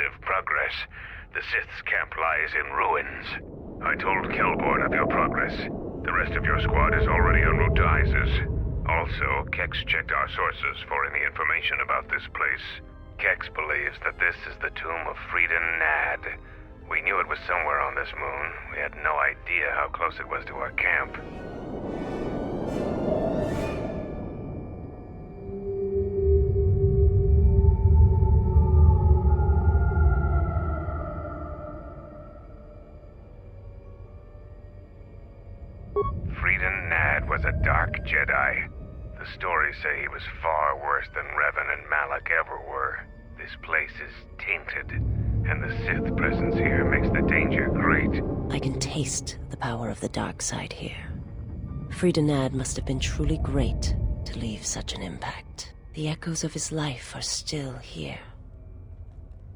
impressive progress. The Sith's camp lies in ruins. I told Kelborn of your progress. The rest of your squad is already en route to Isis. Also, Kex checked our sources for any information about this place. Kex believes that this is the tomb of Friedan Nad. We knew it was somewhere on this moon. We had no idea how close it was to our camp. Friedan Nad was a dark Jedi. The stories say he was far worse than Revan and Malak ever were. This place is tainted, and the Sith presence here makes the danger great. I can taste the power of the dark side here. Friedan Nad must have been truly great to leave such an impact. The echoes of his life are still here.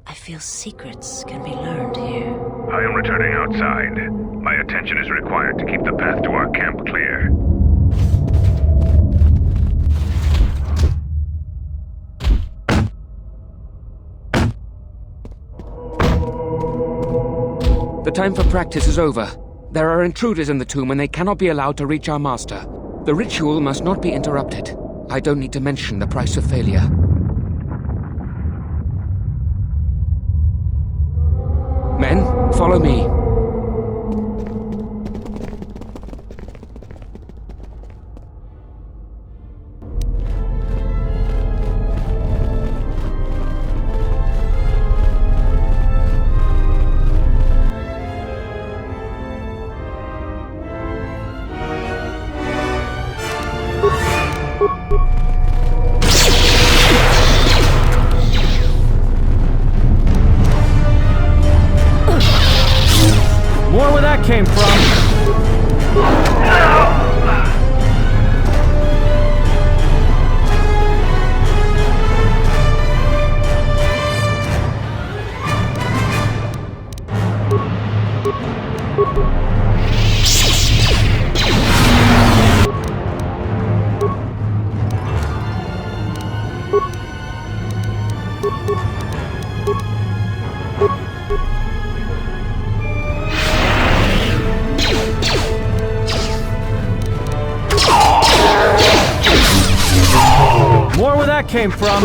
I feel secrets can be learned here. I am returning outside. My attention is required to keep the path to our camp clear. The time for practice is over. There are intruders in the tomb and they cannot be allowed to reach our master. The ritual must not be interrupted. I don't need to mention the price of failure. Men, follow me. More where that came from. More where that came from.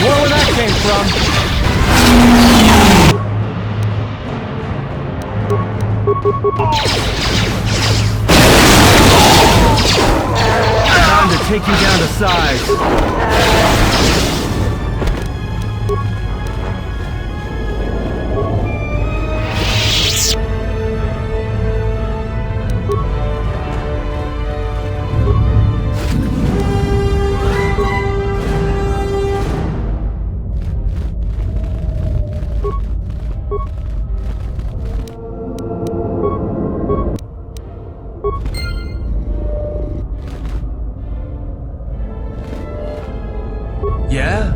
More where that came from. Time to take you down to size. Yeah?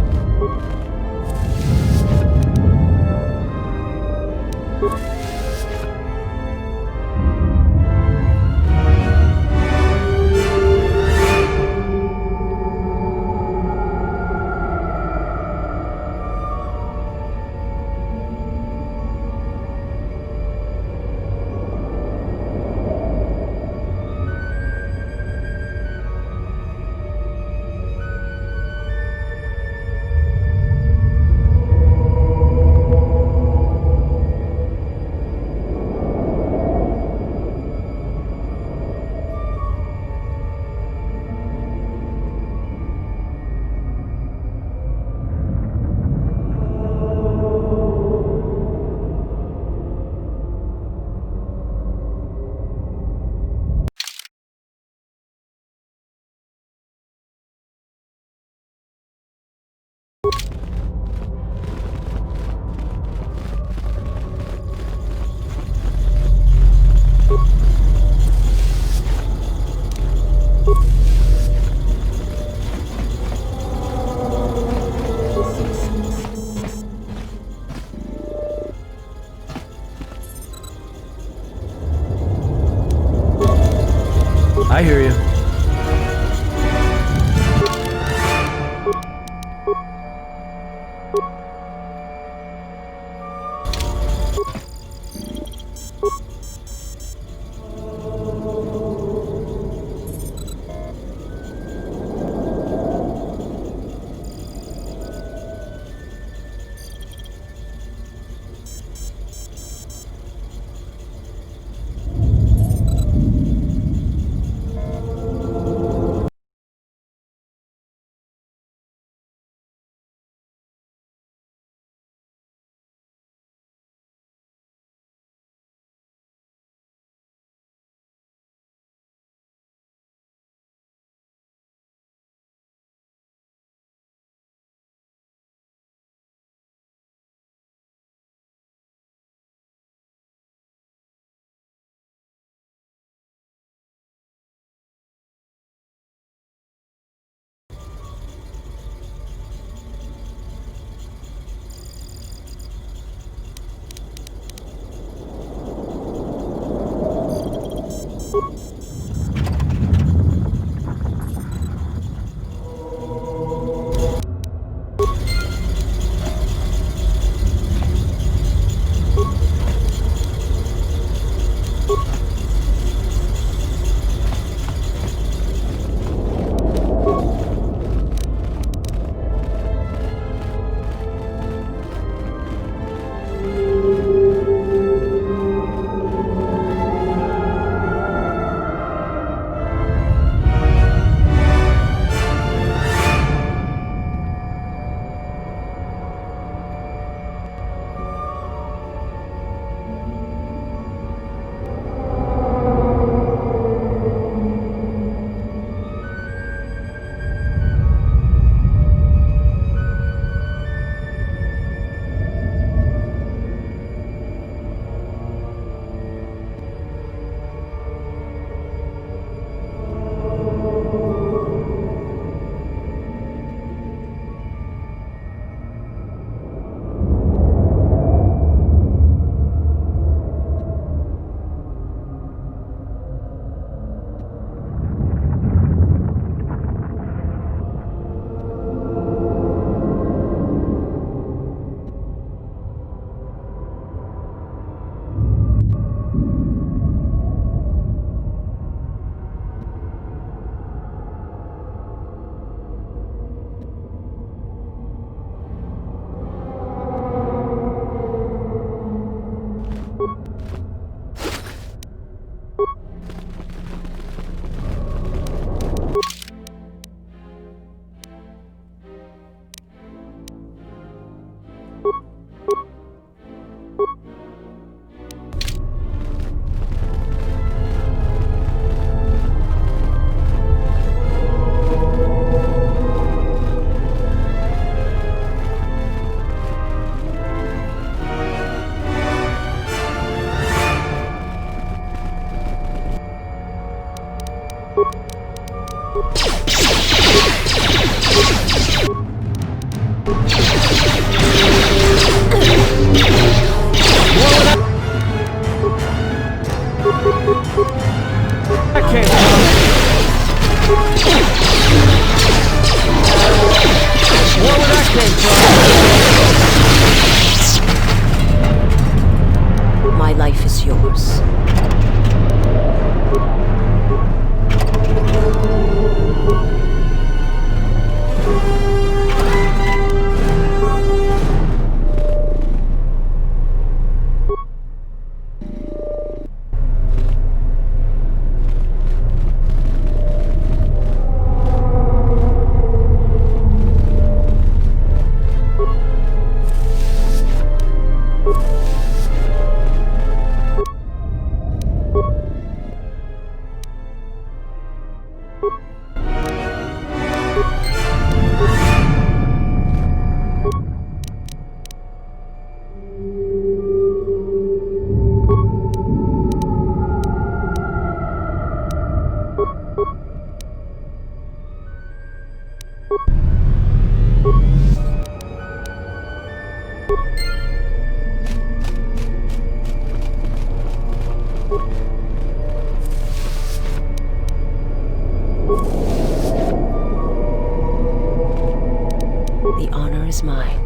My life is yours. The honor is mine.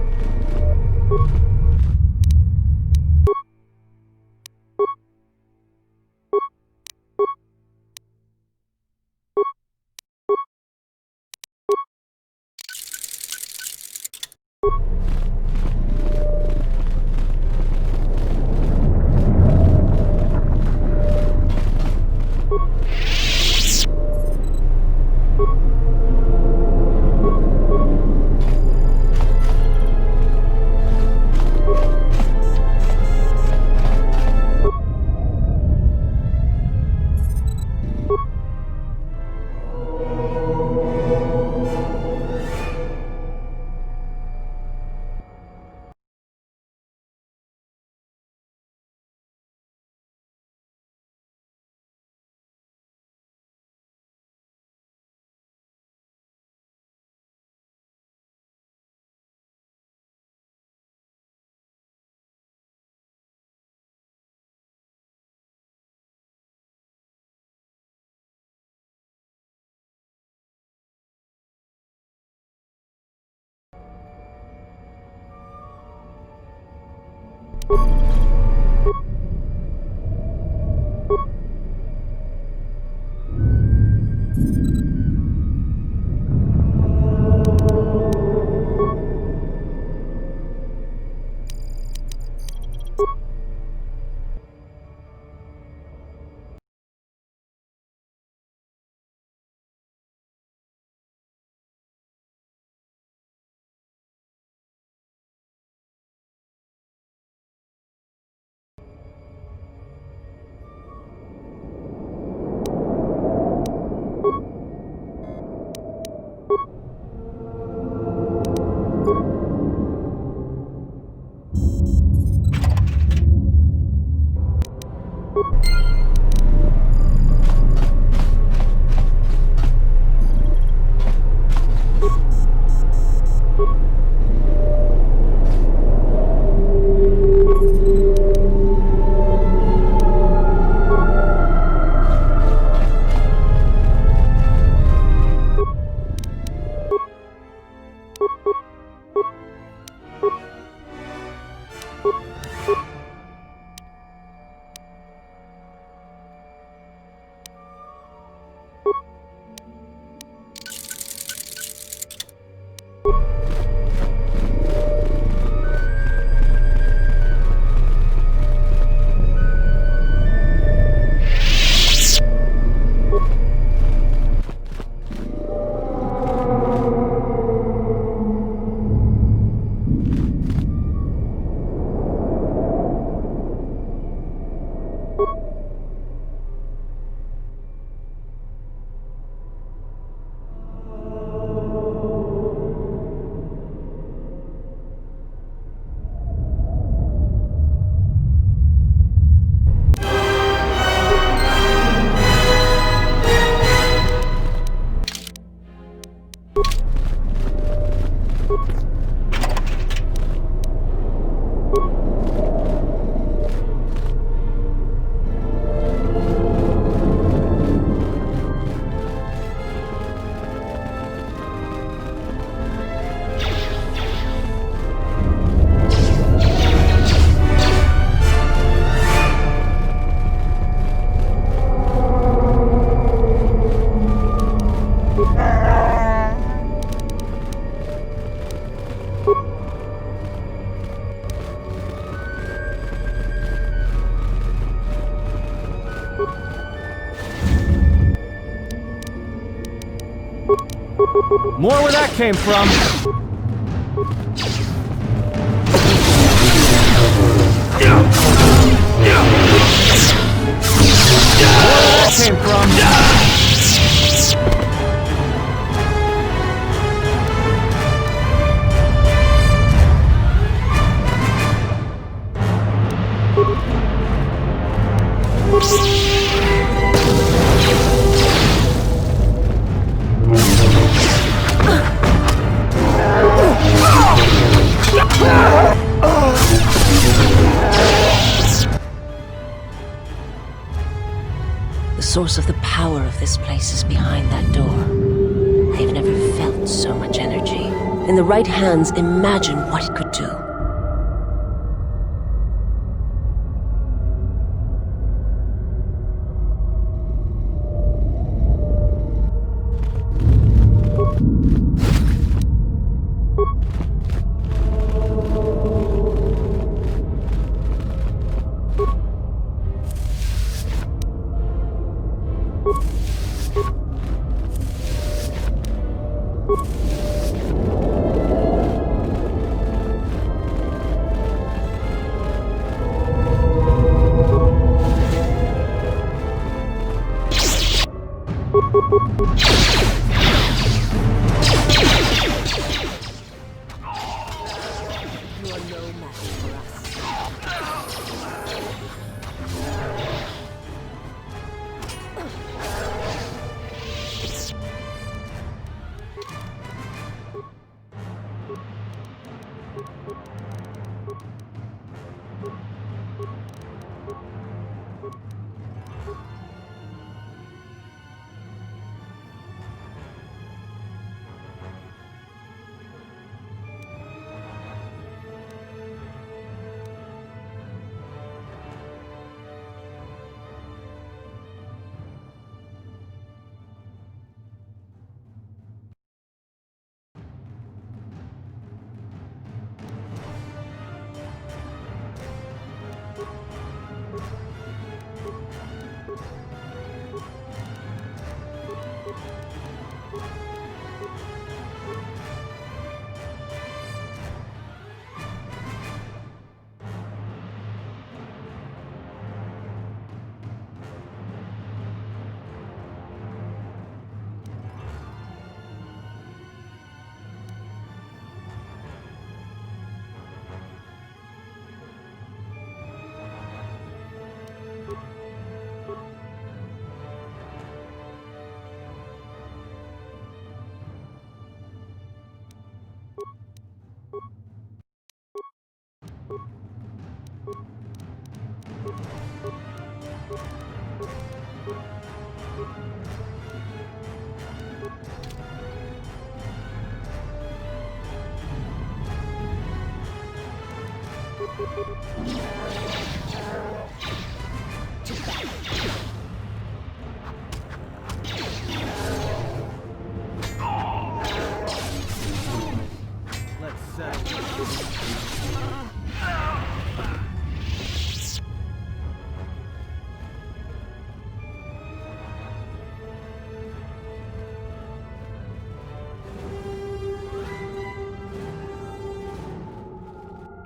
More where that came from. More where that came from. The source of the power of this place is behind that door. I've never felt so much energy. In the right hands, imagine what it could do.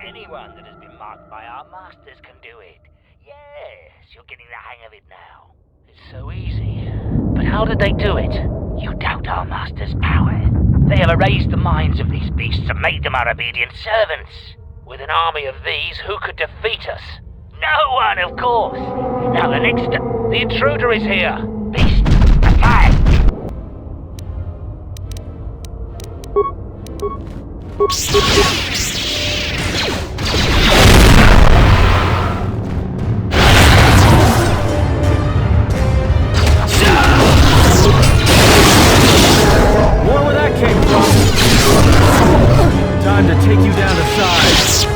Anyone that has been marked by our masters can do it. Yes, you're getting the hang of it now. It's so easy. But how did they do it? You doubt our master's power. They have erased the minds of these beasts and made them our obedient servants. With an army of these, who could defeat us? No one, of course. Now the intruder is here. Beast, attack! More where that came from. Time to take you down to size.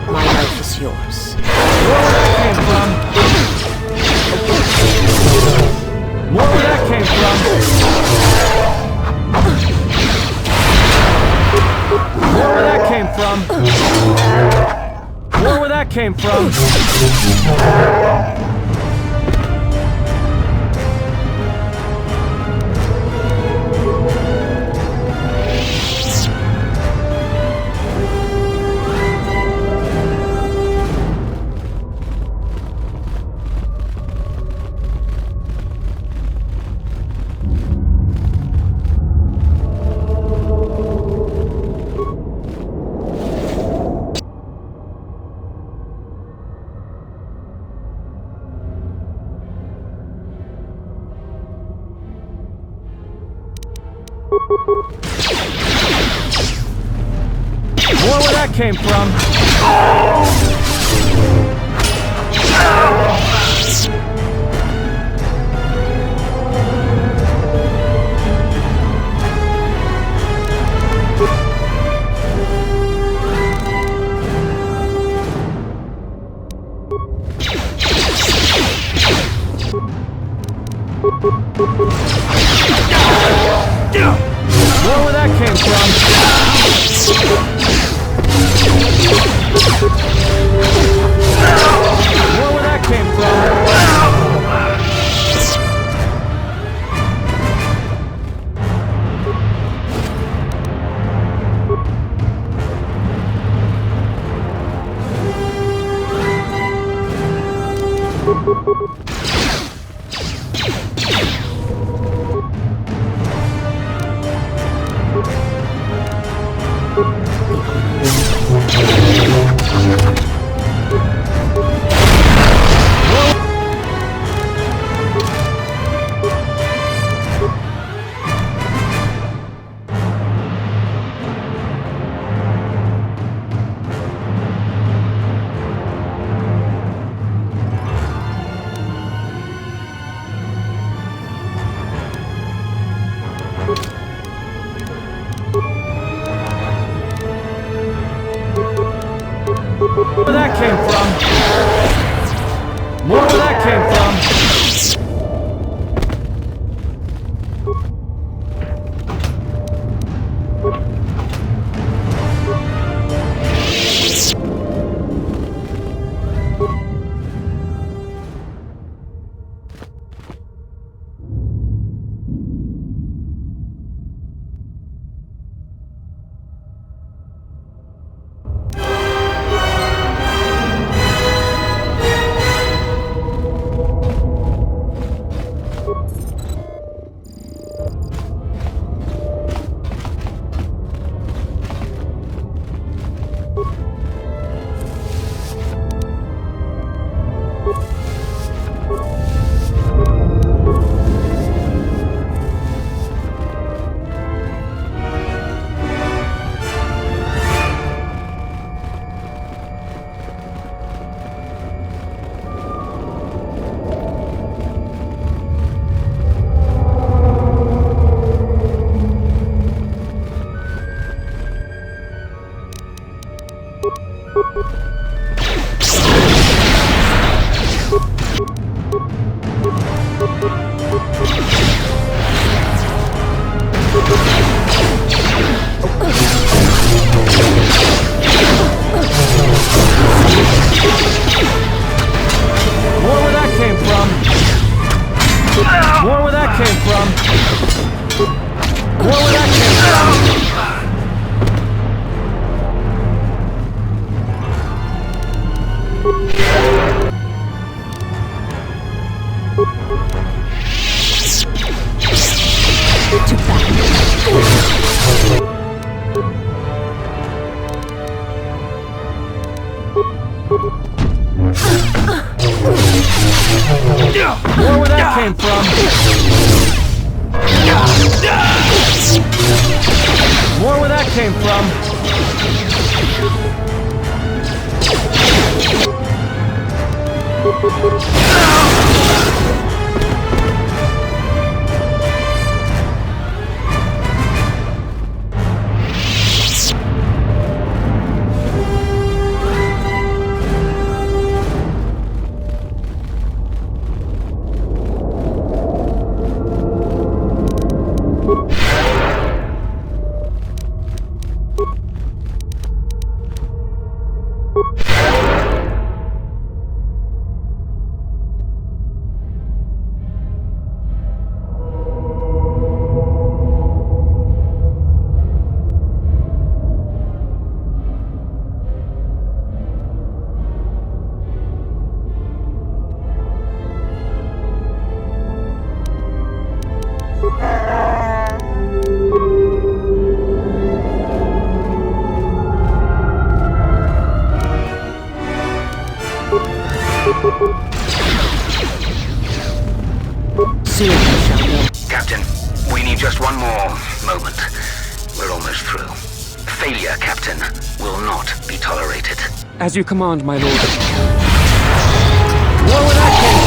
My life is yours. Where that came from? Where that came from? Where that came from? Where that came from? Where that came from? Where that came from? Soon we shall know. Captain, we need just one more moment. We're almost through. Failure, Captain, will not be tolerated. As you command, my lord. Where would that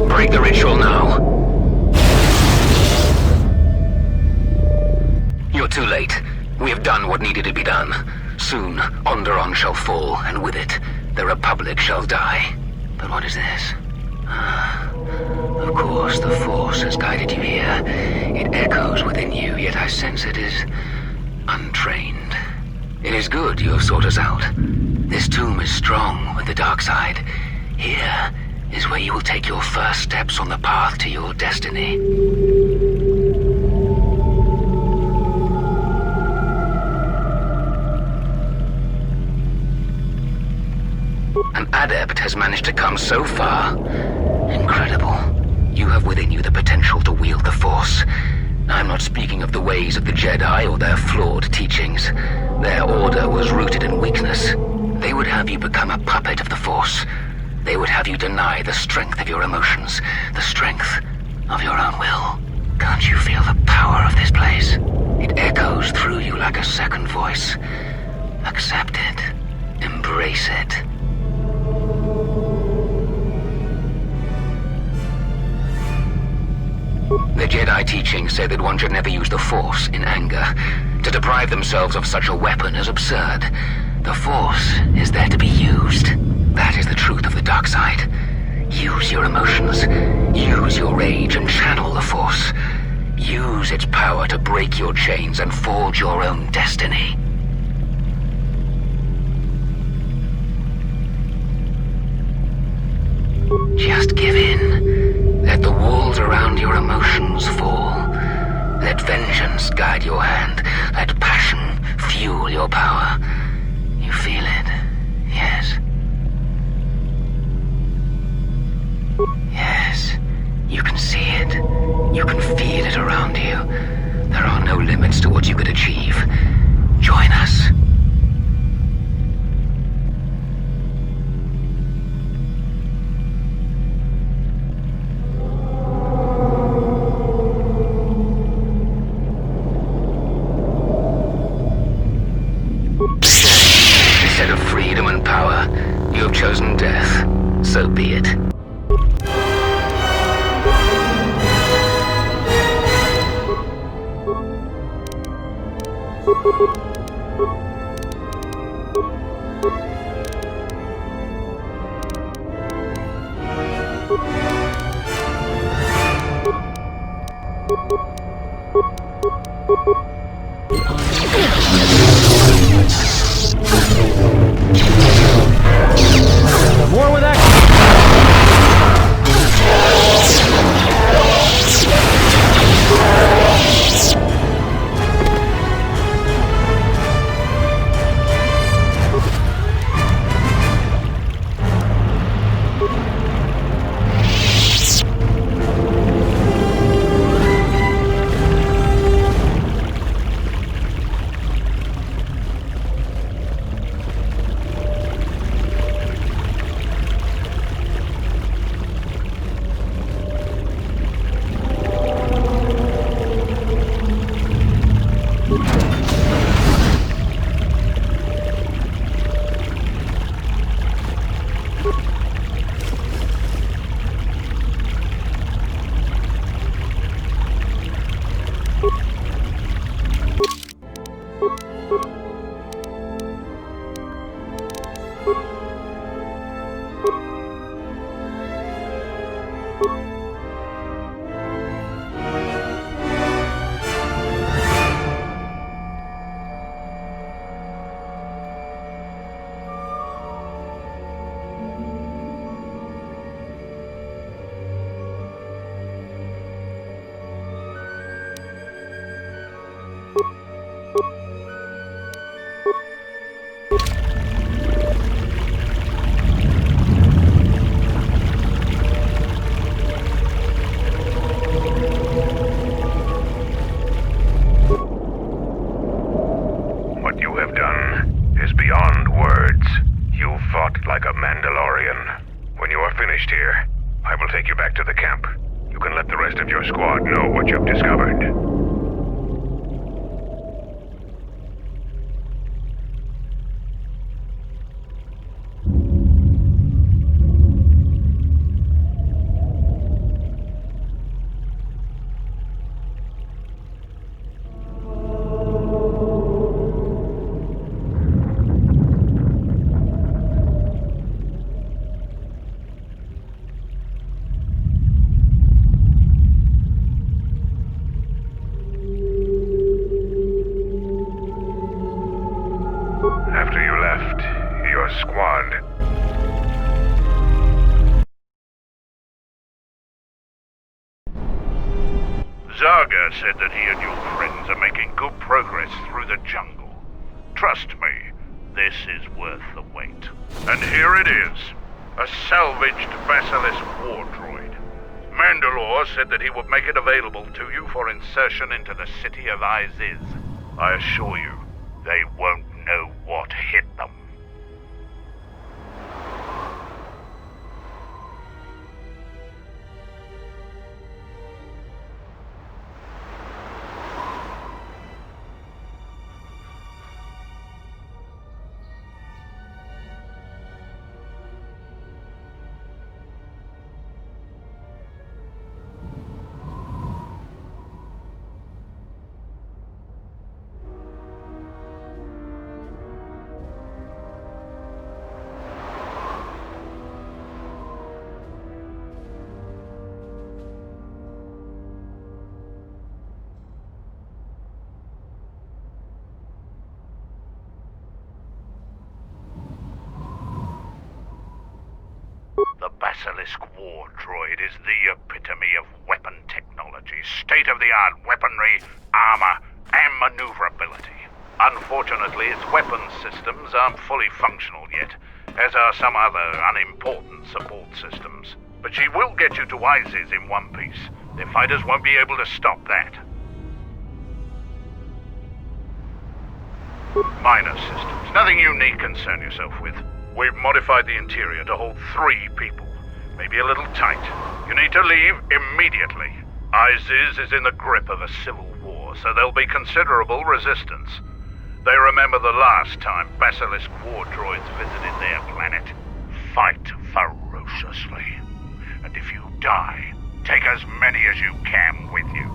Break the ritual now. You're too late. We have done what needed to be done. Soon, Onderon shall fall, and with it, the Republic shall die. But what is this? Of course, the Force has guided you here. It echoes within you, yet I sense it is untrained. It is good you have sought us out. This tomb is strong with the dark side. Here is where you will take your first steps on the path to your destiny. An adept has managed to come so far. Incredible. You have within you the potential to wield the Force. I'm not speaking of the ways of the Jedi or their flawed teachings. Their order was rooted in weakness. They would have you become a puppet of the Force. They would have you deny the strength of your emotions, the strength of your own will. Can't you feel the power of this place? It echoes through you like a second voice. Accept it. Embrace it. The Jedi teachings say that one should never use the Force in anger. To deprive themselves of such a weapon is absurd. The Force is there to be used. That is the truth of the dark side. Use your emotions. Use your rage and channel the Force. Use its power to break your chains and forge your own destiny. Just give in. Let the walls around your emotions fall. Let vengeance guide your hand. Let passion fuel your power. You feel it, yes. Yes, you can see it. You can feel it around you. There are no limits to what you could achieve. Join us. Instead of freedom and power, you have chosen death. So be it. More with action! What you have done is beyond words. You fought like a Mandalorian. When you are finished here, I will take you back to the camp. You can let the rest of your squad know what you've discovered. After you left, your squad... Zarga said that he and your friends are making good progress through the jungle. Trust me, this is worth the wait. And here it is, a salvaged Basilisk war droid. Mandalore said that he would make it available to you for insertion into the city of Iziz. I assure you, they won't know what hit them. The Basilisk war droid is the epitome of weapon technology, state-of-the-art weaponry, armor, and maneuverability. Unfortunately, its weapons systems aren't fully functional yet, as are some other unimportant support systems. But she will get you to Iziz in one piece. Their fighters won't be able to stop that. Minor systems. Nothing you need concern yourself with. We've modified the interior to hold 3 people. Maybe a little tight. You need to leave immediately. Iziz is in the grip of a civil war, so there'll be considerable resistance. They remember the last time Basilisk war droids visited their planet. Fight ferociously. And if you die, take as many as you can with you.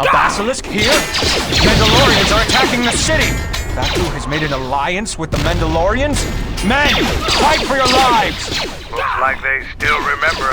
A basilisk here? Mandalorians are attacking the city! Baku has made an alliance with the Mandalorians? Men, fight for your lives! Looks like they still remember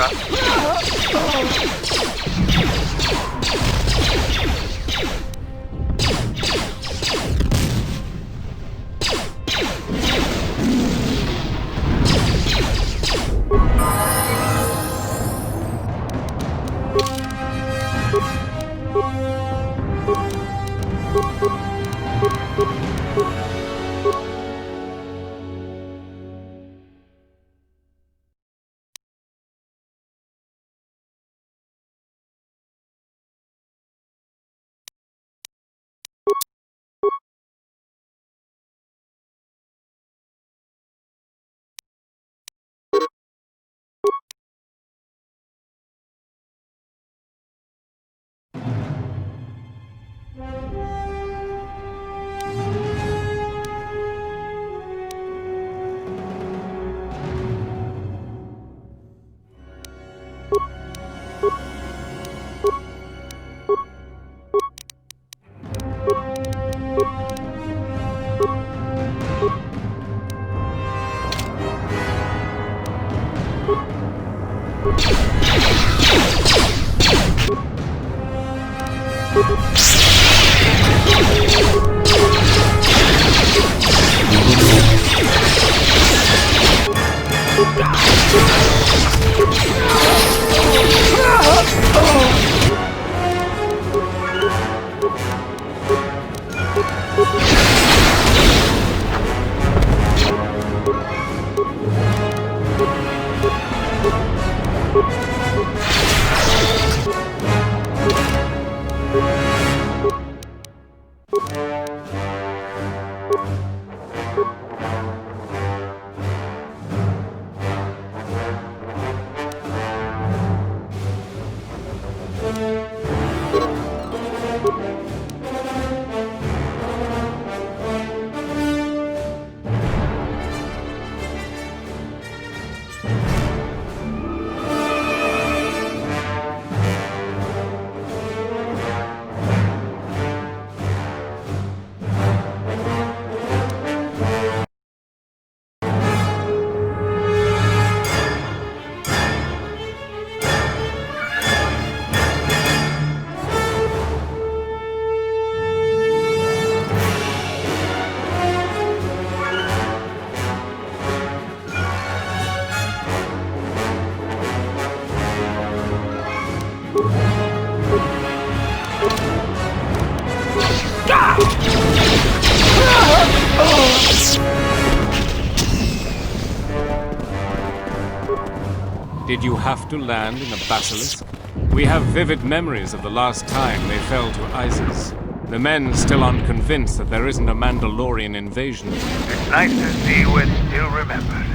Did you have to land in a basilisk? We have vivid memories of the last time they fell to Isis. The men still unconvinced that there isn't a Mandalorian invasion. It's nice to see what's still remembered.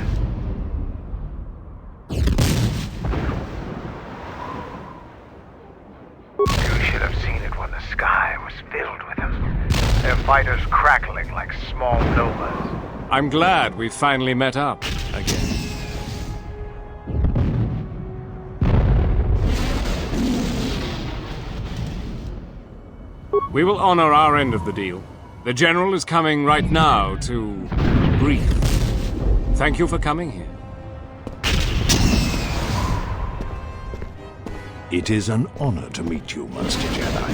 You should have seen it when the sky was filled with them. Their fighters crackling like small novas. I'm glad we finally met up again. We will honor our end of the deal. The General is coming right now to brief. Thank you for coming here. It is an honor to meet you, Master Jedi.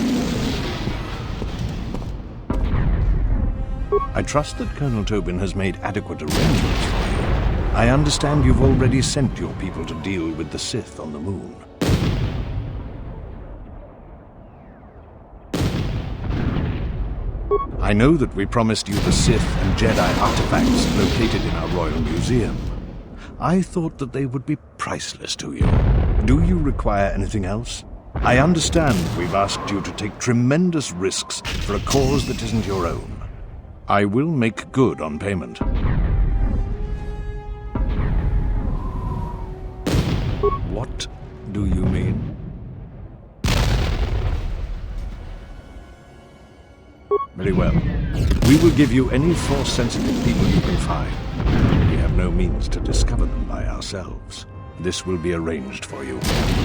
I trust that Colonel Tobin has made adequate arrangements for you. I understand you've already sent your people to deal with the Sith on the moon. I know that we promised you the Sith and Jedi artifacts located in our Royal Museum. I thought that they would be priceless to you. Do you require anything else? I understand we've asked you to take tremendous risks for a cause that isn't your own. I will make good on payment. What do you mean? Very well. We will give you any Force-sensitive people you can find. We have no means to discover them by ourselves. This will be arranged for you.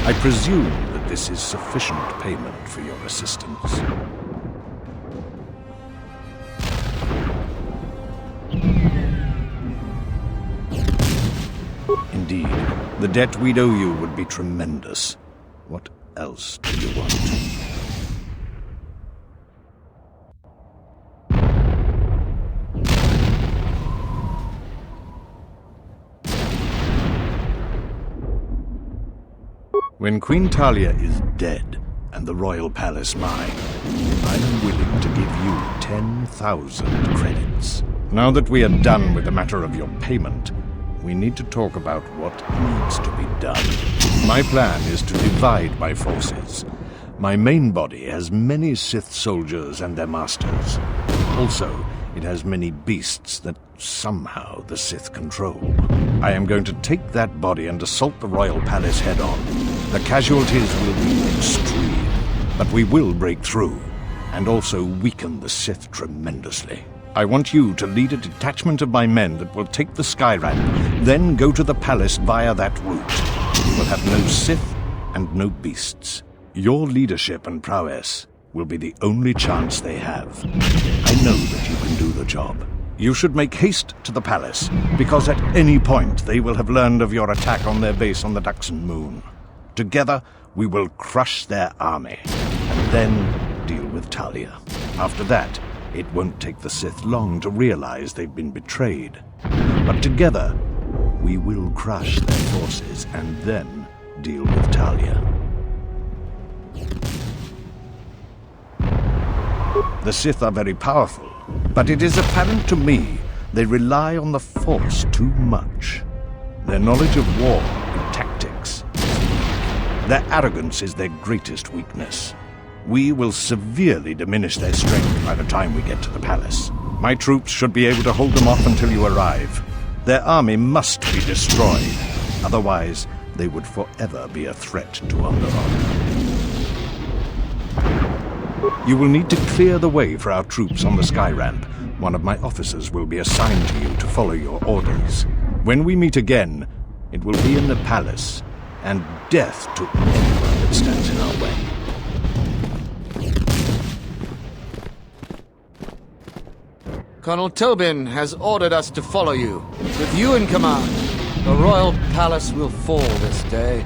I presume that this is sufficient payment for your assistance. Indeed, the debt we'd owe you would be tremendous. What else do you want? When Queen Talia is dead, and the royal palace mine, I am willing to give you 10,000 credits. Now that we are done with the matter of your payment, we need to talk about what needs to be done. My plan is to divide my forces. My main body has many Sith soldiers and their masters. Also, it has many beasts that somehow the Sith control. I am going to take that body and assault the royal palace head-on. The casualties will be extreme, but we will break through, and also weaken the Sith tremendously. I want you to lead a detachment of my men that will take the Skyramp, then go to the palace via that route. You will have no Sith and no beasts. Your leadership and prowess will be the only chance they have. I know that you can do the job. You should make haste to the palace, because at any point they will have learned of your attack on their base on the Duxon moon. Together, we will crush their army, and then deal with Talia. After that, it won't take the Sith long to realize they've been betrayed. But together, we will crush their forces and then deal with Talia. The Sith are very powerful, but it is apparent to me they rely on the Force too much. Their knowledge of war and tactics is weak. Their arrogance is their greatest weakness. We will severely diminish their strength by the time we get to the palace. My troops should be able to hold them off until you arrive. Their army must be destroyed. Otherwise, they would forever be a threat to Onderon. You will need to clear the way for our troops on the Skyramp. One of my officers will be assigned to you to follow your orders. When we meet again, it will be in the palace, and death to anyone that stands in our way. Colonel Tobin has ordered us to follow you. With you in command, the royal palace will fall this day.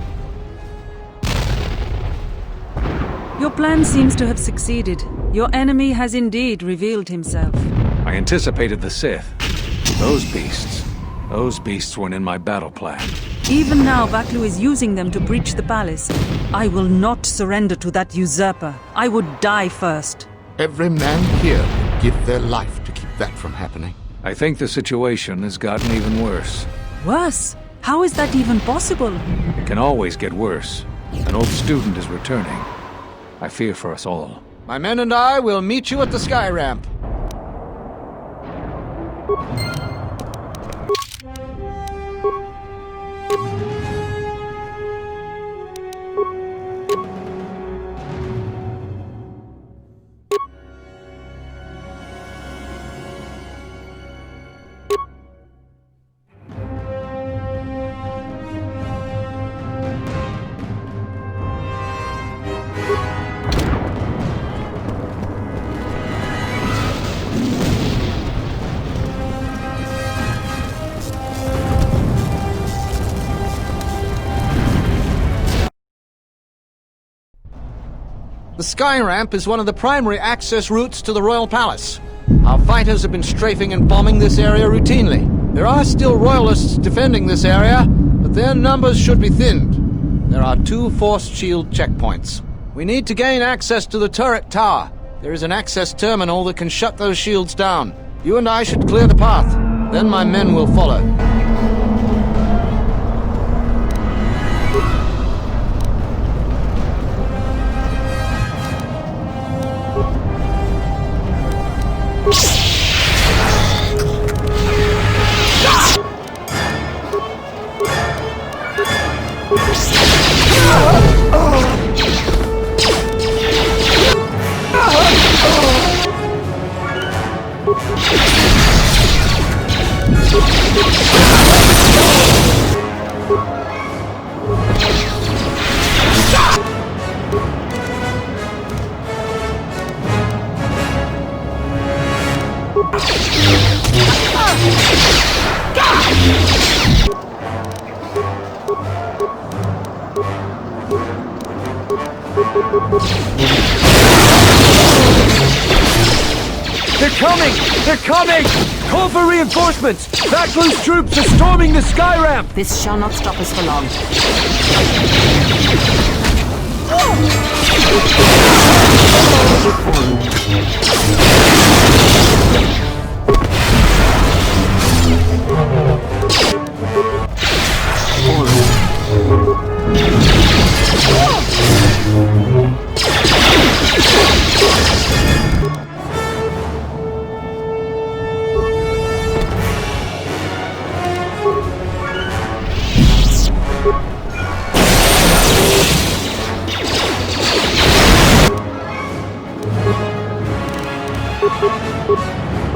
Your plan seems to have succeeded. Your enemy has indeed revealed himself. I anticipated the Sith. Those beasts weren't in my battle plan. Even now, Vaklu is using them to breach the palace. I will not surrender to that usurper. I would die first. Every man here would give their life to keep that from happening. I think the situation has gotten even worse. Worse? How is that even possible? It can always get worse. An old student is returning. I fear for us all. My men and I will meet you at the sky ramp. The sky ramp is one of the primary access routes to the Royal Palace. Our fighters have been strafing and bombing this area routinely. There are still Royalists defending this area, but their numbers should be thinned. There are 2 force shield checkpoints. We need to gain access to the turret tower. There is an access terminal that can shut those shields down. You and I should clear the path. Then my men will follow. They're coming! They're coming! Call for reinforcements! Backlu's troops are storming the sky ramp! This shall not stop us for long.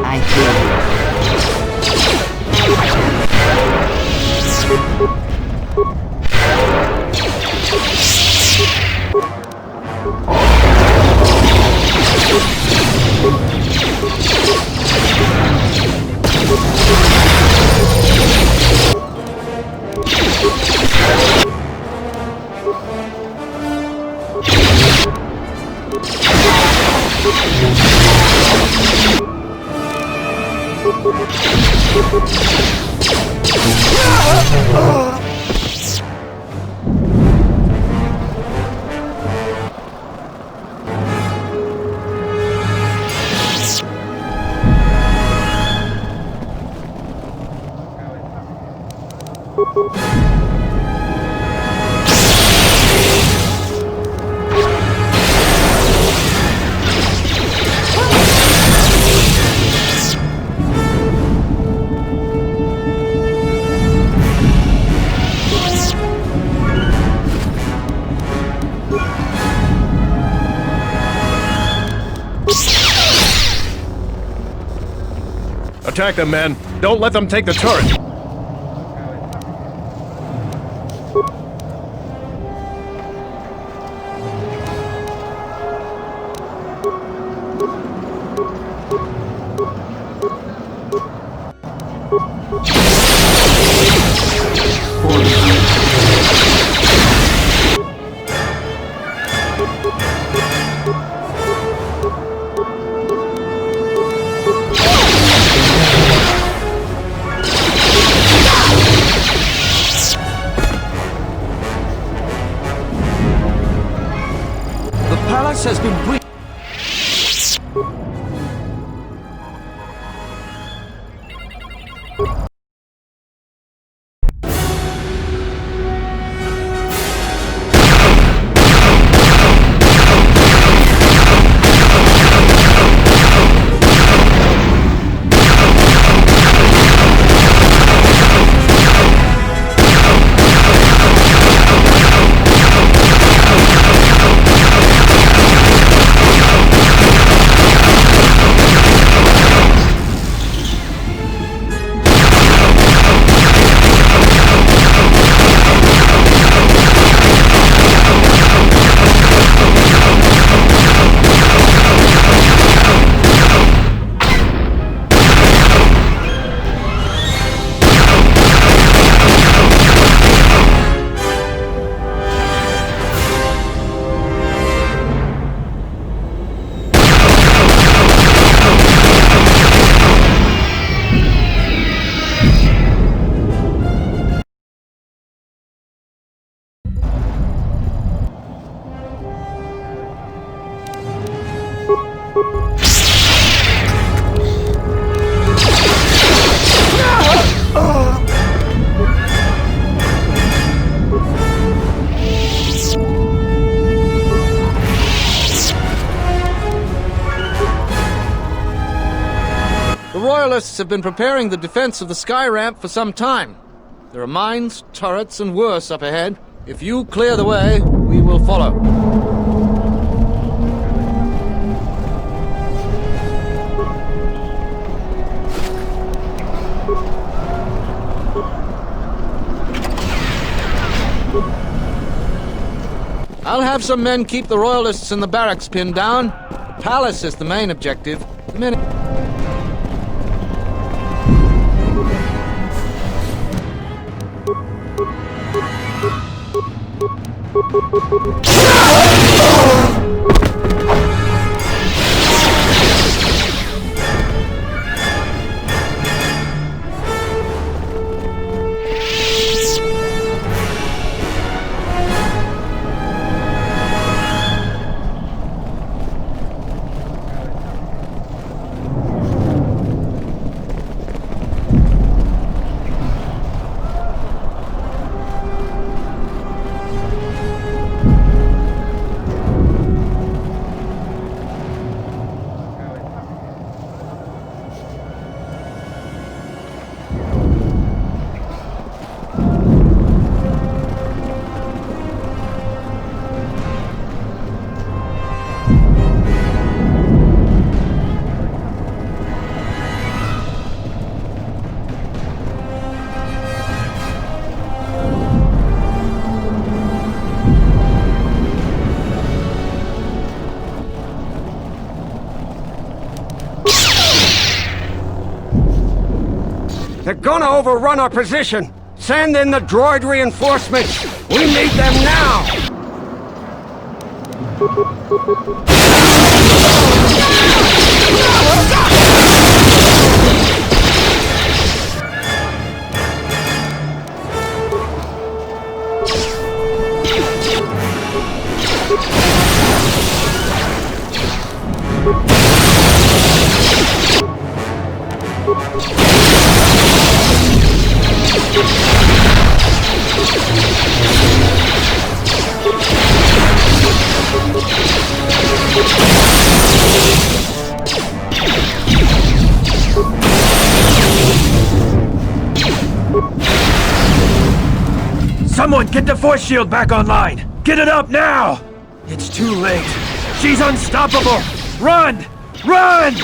I Attack them, men! Don't let them take the turret! Has been breached. Royalists have been preparing the defense of the sky ramp for some time. There are mines, turrets, and worse up ahead. If you clear the way, we will follow. I'll have some men keep the Royalists in the barracks pinned down. The palace is the main objective. The men... They're gonna overrun our position! Send in the droid reinforcements! We need them now! Someone get the force shield back online! Get it up now! It's too late. She's unstoppable! Run! Run!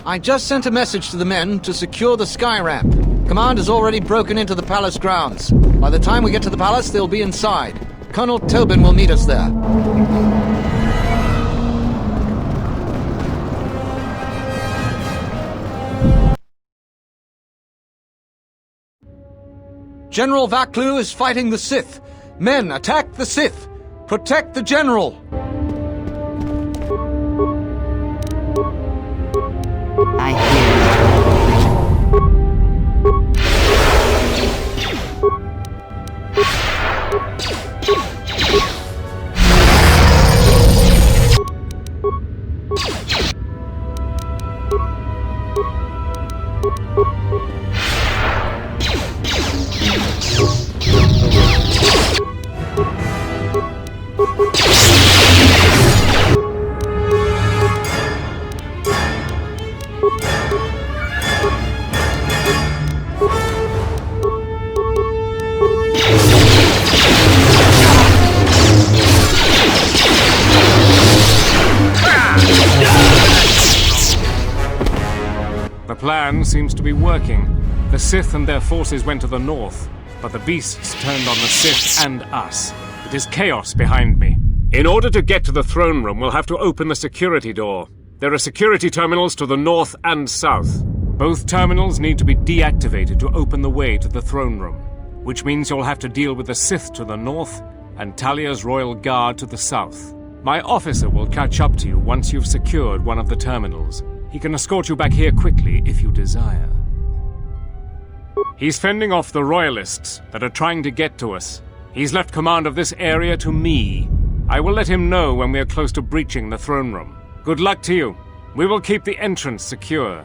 I just sent a message to the men to secure the sky ramp. Command has already broken into the palace grounds. By the time we get to the palace, they'll be inside. Colonel Tobin will meet us there. General Vaklu is fighting the Sith. Men, attack the Sith! Protect the General! I hear The plan seems to be working. The Sith and their forces went to the north, but the beasts turned on the Sith and us. It is chaos behind me. In order to get to the throne room, we'll have to open the security door. There are security terminals to the north and south. Both terminals need to be deactivated to open the way to the throne room, which means you'll have to deal with the Sith to the north and Talia's Royal Guard to the south. My officer will catch up to you once you've secured one of the terminals. He can escort you back here quickly if you desire. He's fending off the Royalists that are trying to get to us. He's left command of this area to me. I will let him know when we are close to breaching the throne room. Good luck to you. We will keep the entrance secure.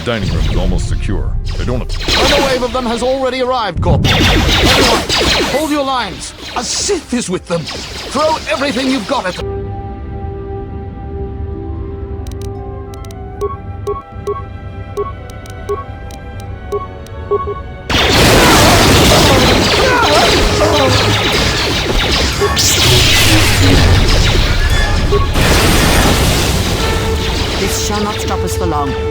dining room is almost secure. They don't... Another wave of them has already arrived, Corporal. Everyone, hold your lines. A Sith is with them. Throw everything you've got at them. This shall not stop us for long.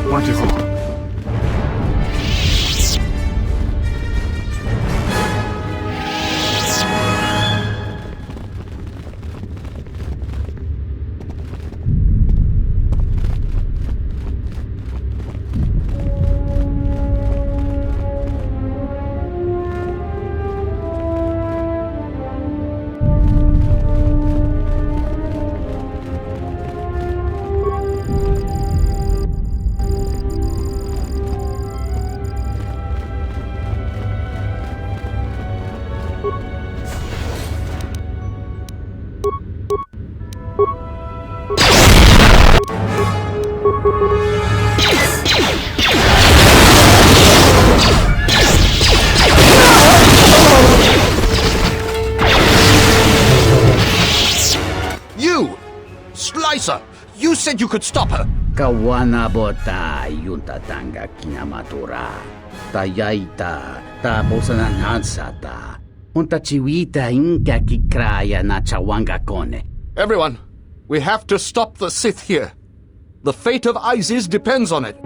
Wonderful. Slicer! You said you could stop her! Kawana bota yunta tanga kinamatura. Tayaita, taposanan hansata. Unta chiwita inka kikraya na chawanga kone. Everyone, we have to stop the Sith here. The fate of Isis depends on it.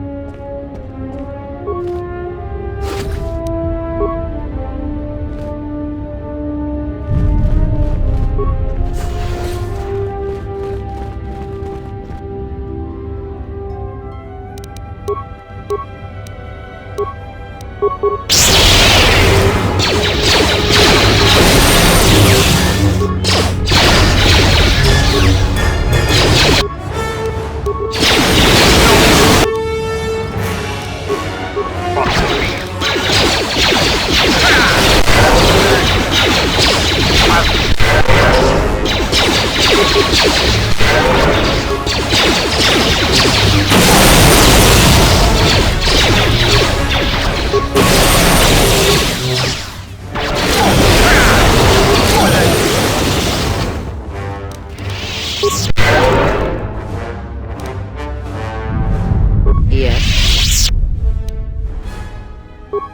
Yes.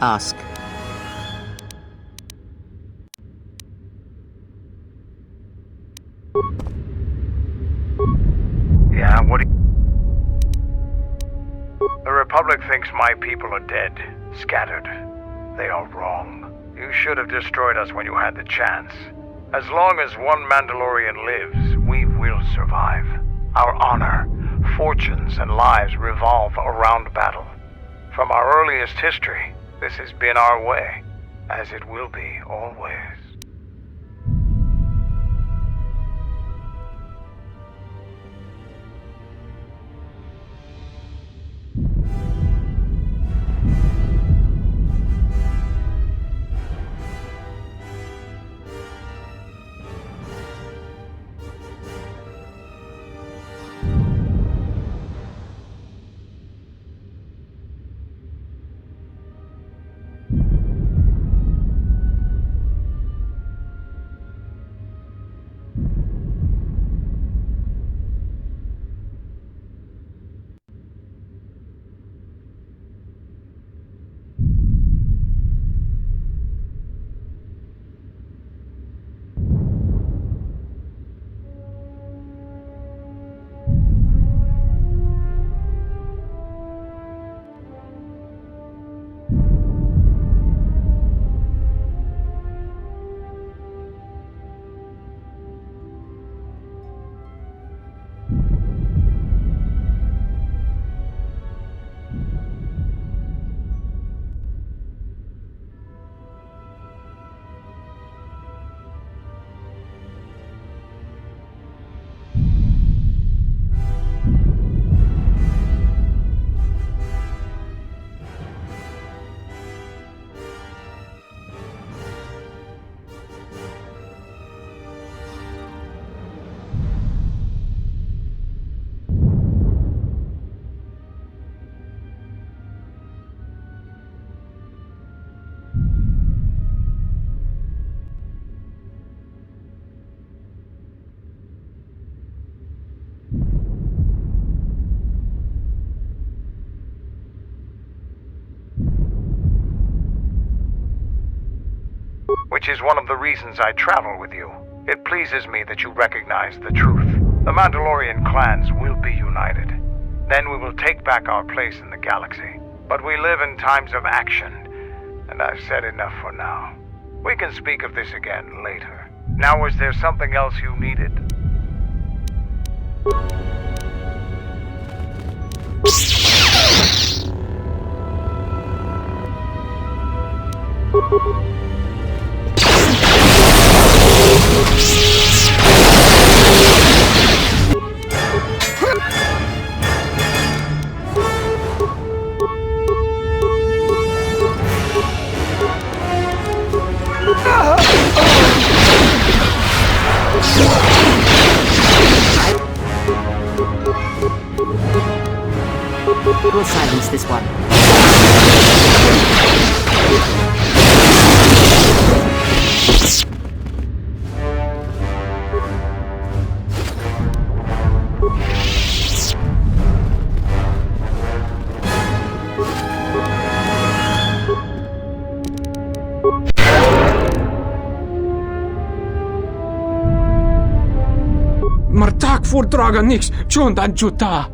Ask. Yeah, what do you... The Republic thinks my people are dead, scattered. They are wrong. You should have destroyed us when you had the chance. As long as one Mandalorian lives, we will survive. Our honor, fortunes, and lives revolve around battle. From our earliest history, this has been our way, as it will be always. Which is one of the reasons I travel with you. It pleases me that you recognize the truth. The Mandalorian clans will be united. Then we will take back our place in the galaxy. But we live in times of action, and I've said enough for now. We can speak of this again later. Now, was there something else you needed? We'll silence this one. Martak fordraga nix, chundan juta.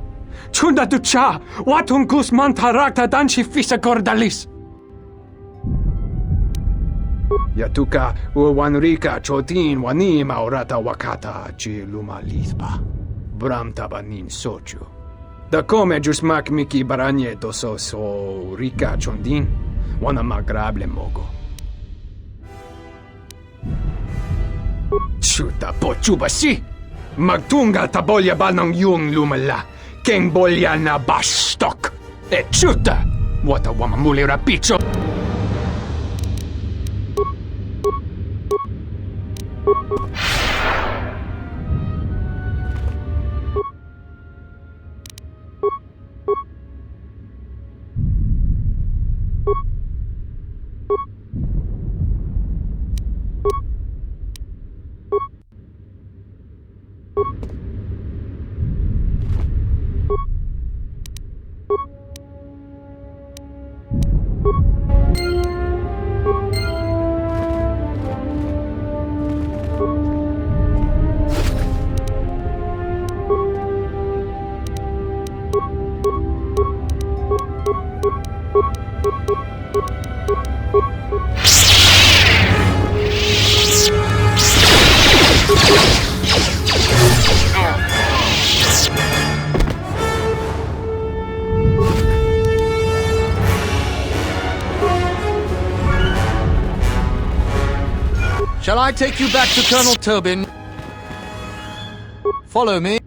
Chunda ducha, watungus mantarakta danchi fisa cordalis. Yatuka uwanrika chotin wanim aurata wakata chi luma lisba. Bram tabanin sochu. Da come jusmak miki baranye doso so rika chondin, wana magrable mogo. Chuta pochuba si! Magtunga tabolya banang yung lumala. Keng bolya na bastok. E chuta! Wata wamamuli rapicho. Shall I take you back to Colonel Tobin? Follow me.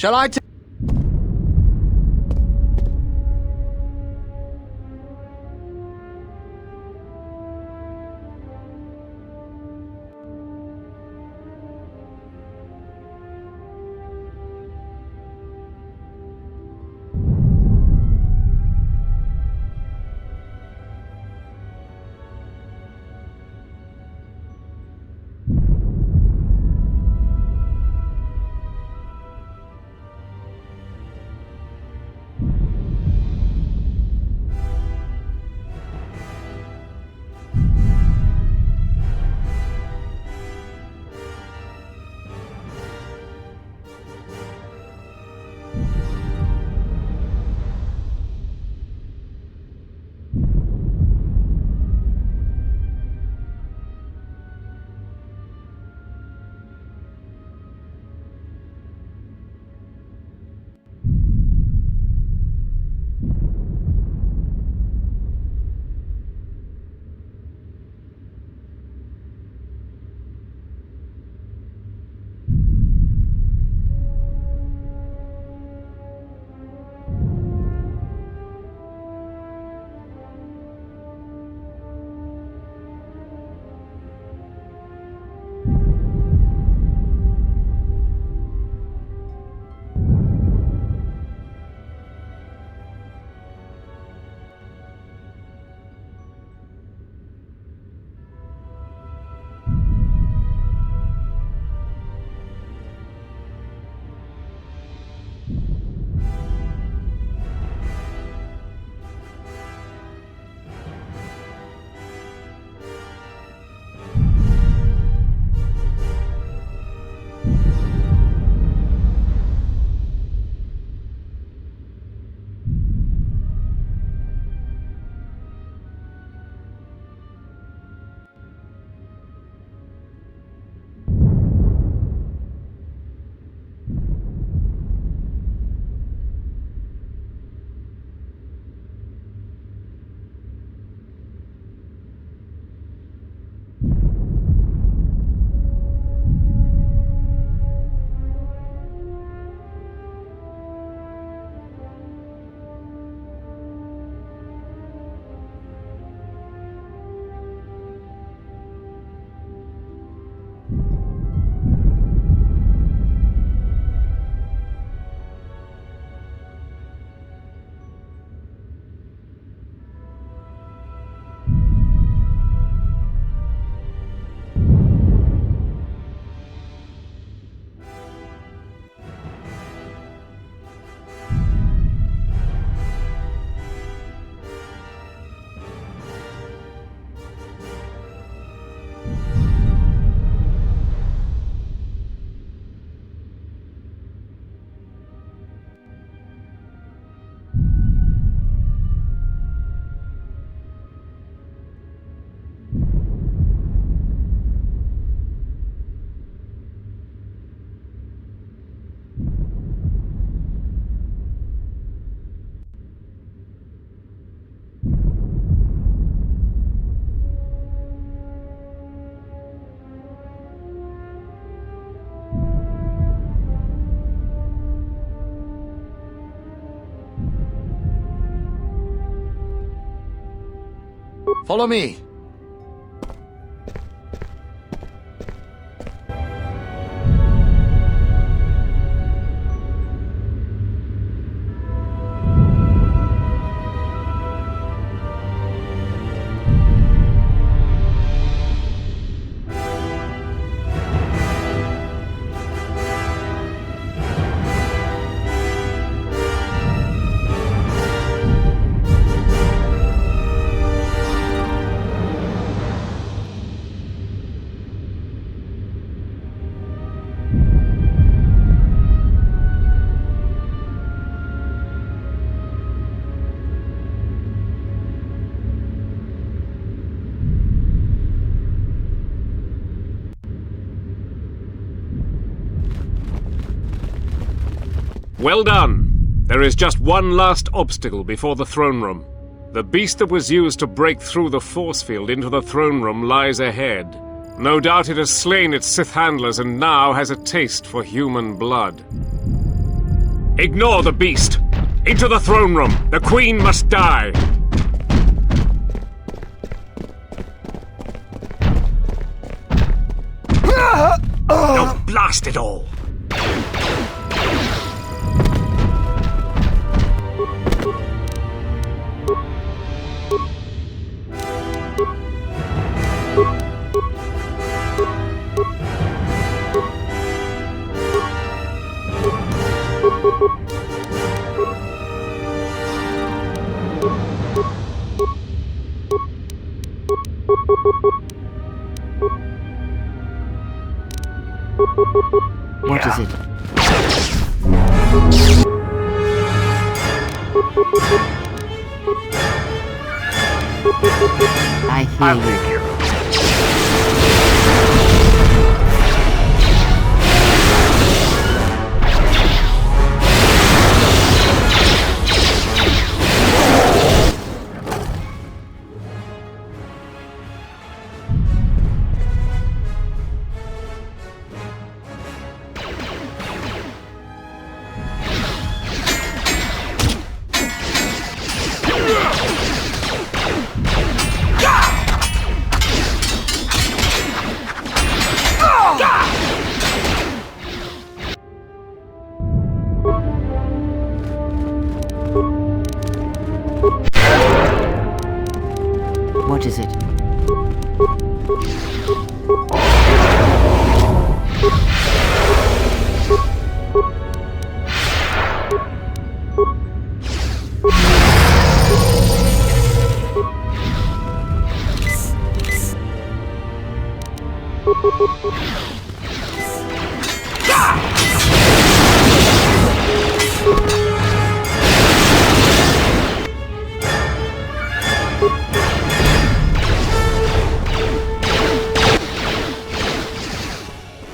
Shall I follow me? Well done. There is just one last obstacle before the throne room. The beast that was used to break through the force field into the throne room lies ahead. No doubt it has slain its Sith handlers and now has a taste for human blood. Ignore the beast! Into the throne room! The Queen must die! Oh, blast it all! What is it? I hear you. What is it?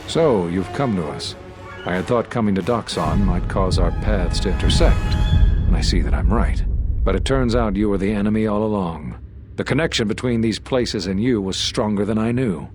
So, you've come to us. I had thought coming to Doxon might cause our paths to intersect, and I see that I'm right. But it turns out you were the enemy all along. The connection between these places and you was stronger than I knew.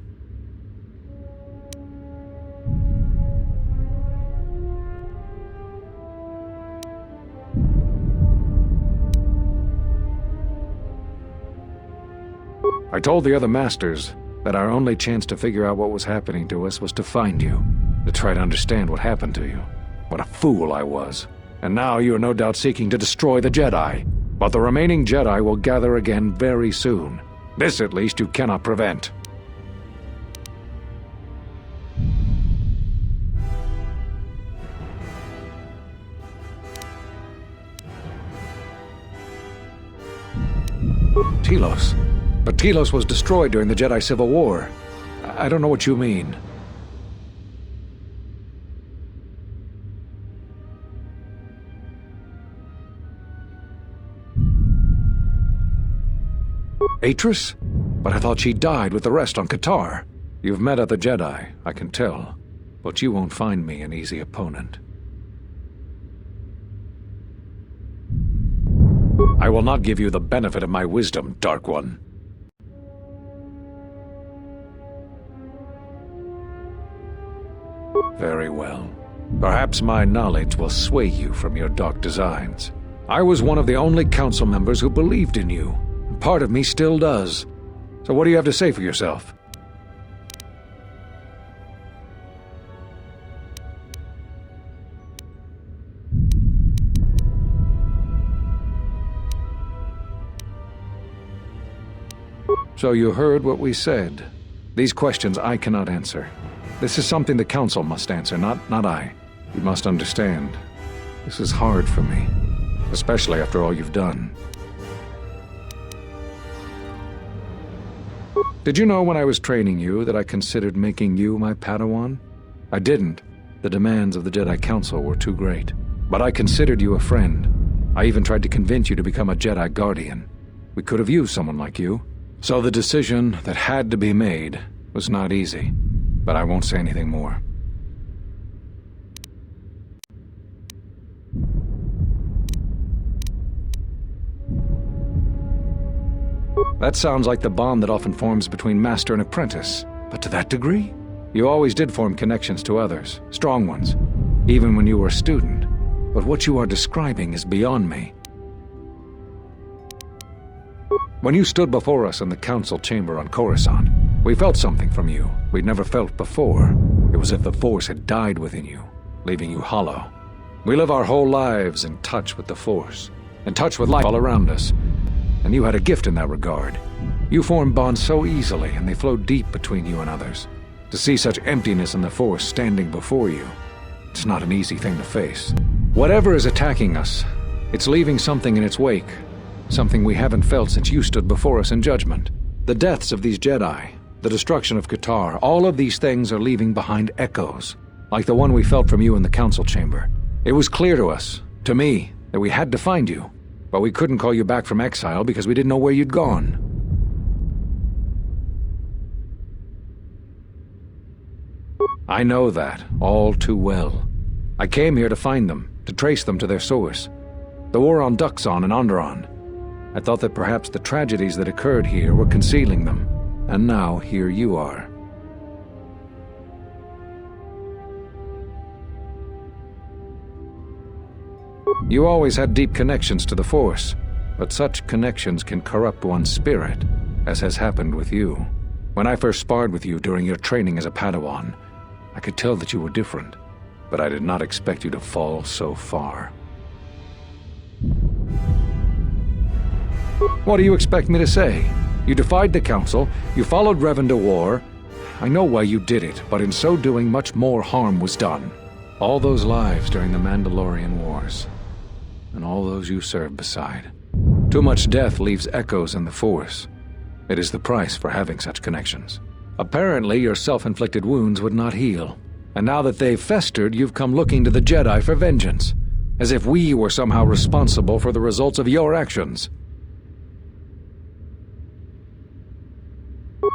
I told the other masters that our only chance to figure out what was happening to us was to find you, to try to understand what happened to you. What a fool I was. And now you are no doubt seeking to destroy the Jedi. But the remaining Jedi will gather again very soon. This, at least, you cannot prevent. Telos. But Telos was destroyed during the Jedi Civil War. I don't know what you mean. Atris? But I thought she died with the rest on Katar. You've met other Jedi, I can tell. But you won't find me an easy opponent. I will not give you the benefit of my wisdom, Dark One. Very well. Perhaps my knowledge will sway you from your dark designs. I was one of the only council members who believed in you, and part of me still does. So what do you have to say for yourself? So you heard what we said. These questions I cannot answer. This is something the Council must answer, not I. You must understand. This is hard for me, especially after all you've done. Did you know when I was training you that I considered making you my Padawan? I didn't. The demands of the Jedi Council were too great. But I considered you a friend. I even tried to convince you to become a Jedi Guardian. We could have used someone like you. So the decision that had to be made was not easy. But I won't say anything more. That sounds like the bond that often forms between master and apprentice. But to that degree? You always did form connections to others, strong ones, even when you were a student. But what you are describing is beyond me. When you stood before us in the council chamber on Coruscant, we felt something from you we'd never felt before. It was as if the Force had died within you, leaving you hollow. We live our whole lives in touch with the Force, in touch with life all around us, and you had a gift in that regard. You formed bonds so easily, and they flowed deep between you and others. To see such emptiness in the Force standing before you, it's not an easy thing to face. Whatever is attacking us, it's leaving something in its wake, something we haven't felt since you stood before us in judgment. The deaths of these Jedi, the destruction of Qatar, all of these things are leaving behind echoes, like the one we felt from you in the council chamber. It was clear to us, to me, that we had to find you, but we couldn't call you back from exile because we didn't know where you'd gone. I know that, all too well. I came here to find them, to trace them to their source. The war on Duxon and Onderon. I thought that perhaps the tragedies that occurred here were concealing them, and now here you are. You always had deep connections to the Force, but such connections can corrupt one's spirit, as has happened with you. When I first sparred with you during your training as a Padawan, I could tell that you were different, but I did not expect you to fall so far. What do you expect me to say? You defied the Council, you followed Revan to war. I know why you did it, but in so doing much more harm was done. All those lives during the Mandalorian Wars, and all those you served beside. Too much death leaves echoes in the Force. It is the price for having such connections. Apparently, your self-inflicted wounds would not heal, and now that they've festered, you've come looking to the Jedi for vengeance, as if we were somehow responsible for the results of your actions.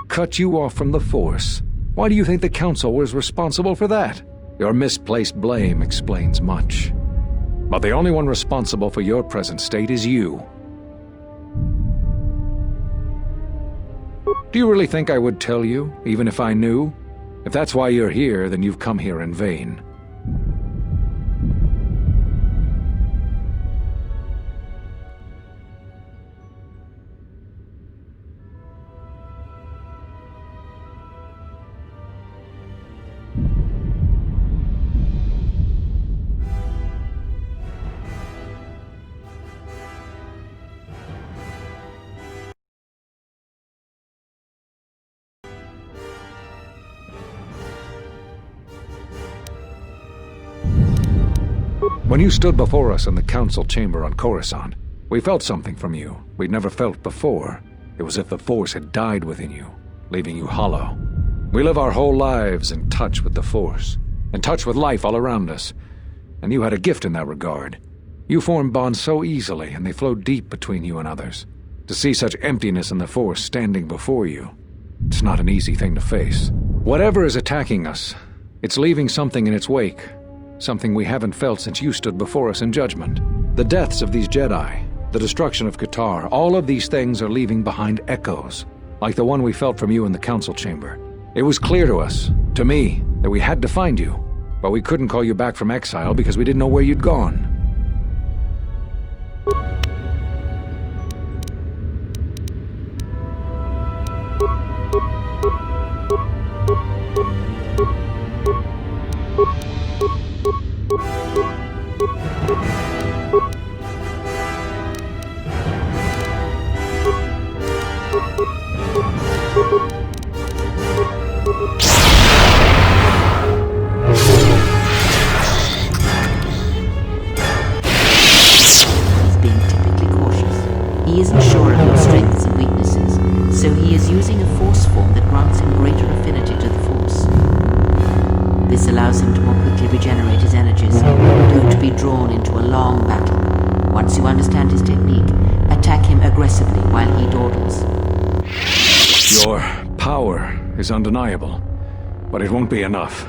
Cut you off from the Force? Why do you think the Council was responsible for that? Your misplaced blame explains much. But the only one responsible for your present state is you. Do you really think I would tell you, even if I knew? If that's why you're here, then you've come here in vain. When you stood before us in the council chamber on Coruscant, we felt something from you we'd never felt before. It was as if the Force had died within you, leaving you hollow. We live our whole lives in touch with the Force, in touch with life all around us, and you had a gift in that regard. You formed bonds so easily, and they flowed deep between you and others. To see such emptiness in the Force standing before you, it's not an easy thing to face. Whatever is attacking us, it's leaving something in its wake, something we haven't felt since you stood before us in judgment. The deaths of these Jedi, the destruction of Qatar, all of these things are leaving behind echoes, like the one we felt from you in the council chamber. It was clear to us, to me, that we had to find you, but we couldn't call you back from exile because we didn't know where you'd gone. He isn't sure of your strengths and weaknesses, so he is using a force form that grants him greater affinity to the Force. This allows him to more quickly regenerate his energies. Don't be drawn into a long battle. Once you understand his technique, attack him aggressively while he dawdles. Your power is undeniable, but it won't be enough.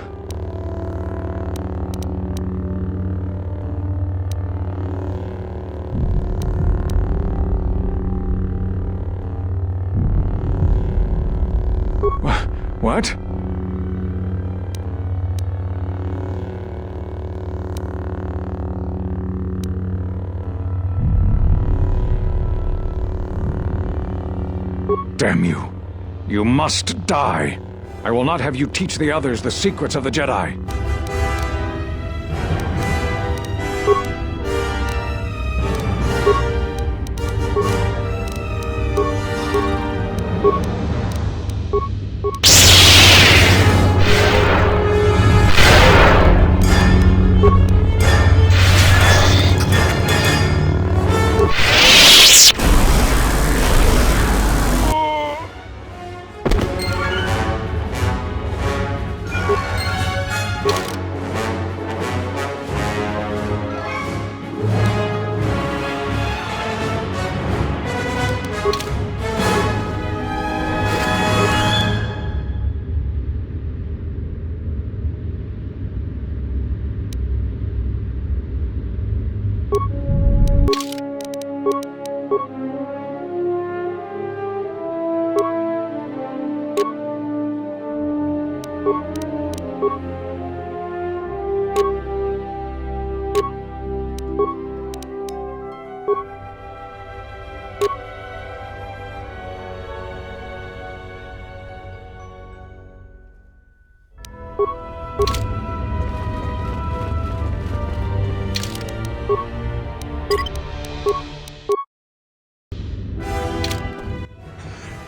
What? Damn you. You must die. I will not have you teach the others the secrets of the Jedi.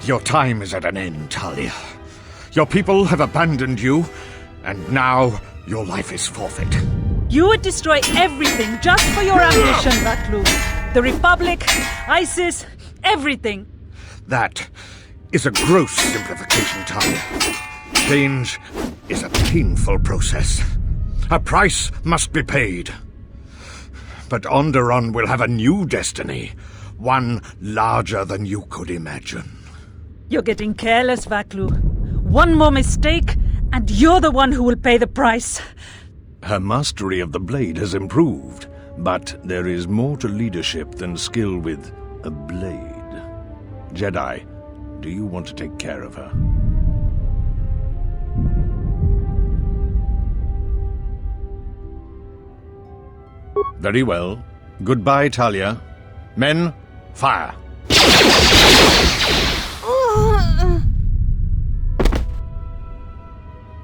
Your time is at an end, Talia. Your people have abandoned you, and now your life is forfeit. You would destroy everything just for your ambition, Vaklu. The Republic, ISIS, everything. That is a gross simplification, Talia. Change is a painful process. A price must be paid. But Onderon will have a new destiny, one larger than you could imagine. You're getting careless, Vaklu. One more mistake, and you're the one who will pay the price. Her mastery of the blade has improved, but there is more to leadership than skill with a blade. Jedi, do you want to take care of her? Very well. Goodbye, Talia. Men, fire!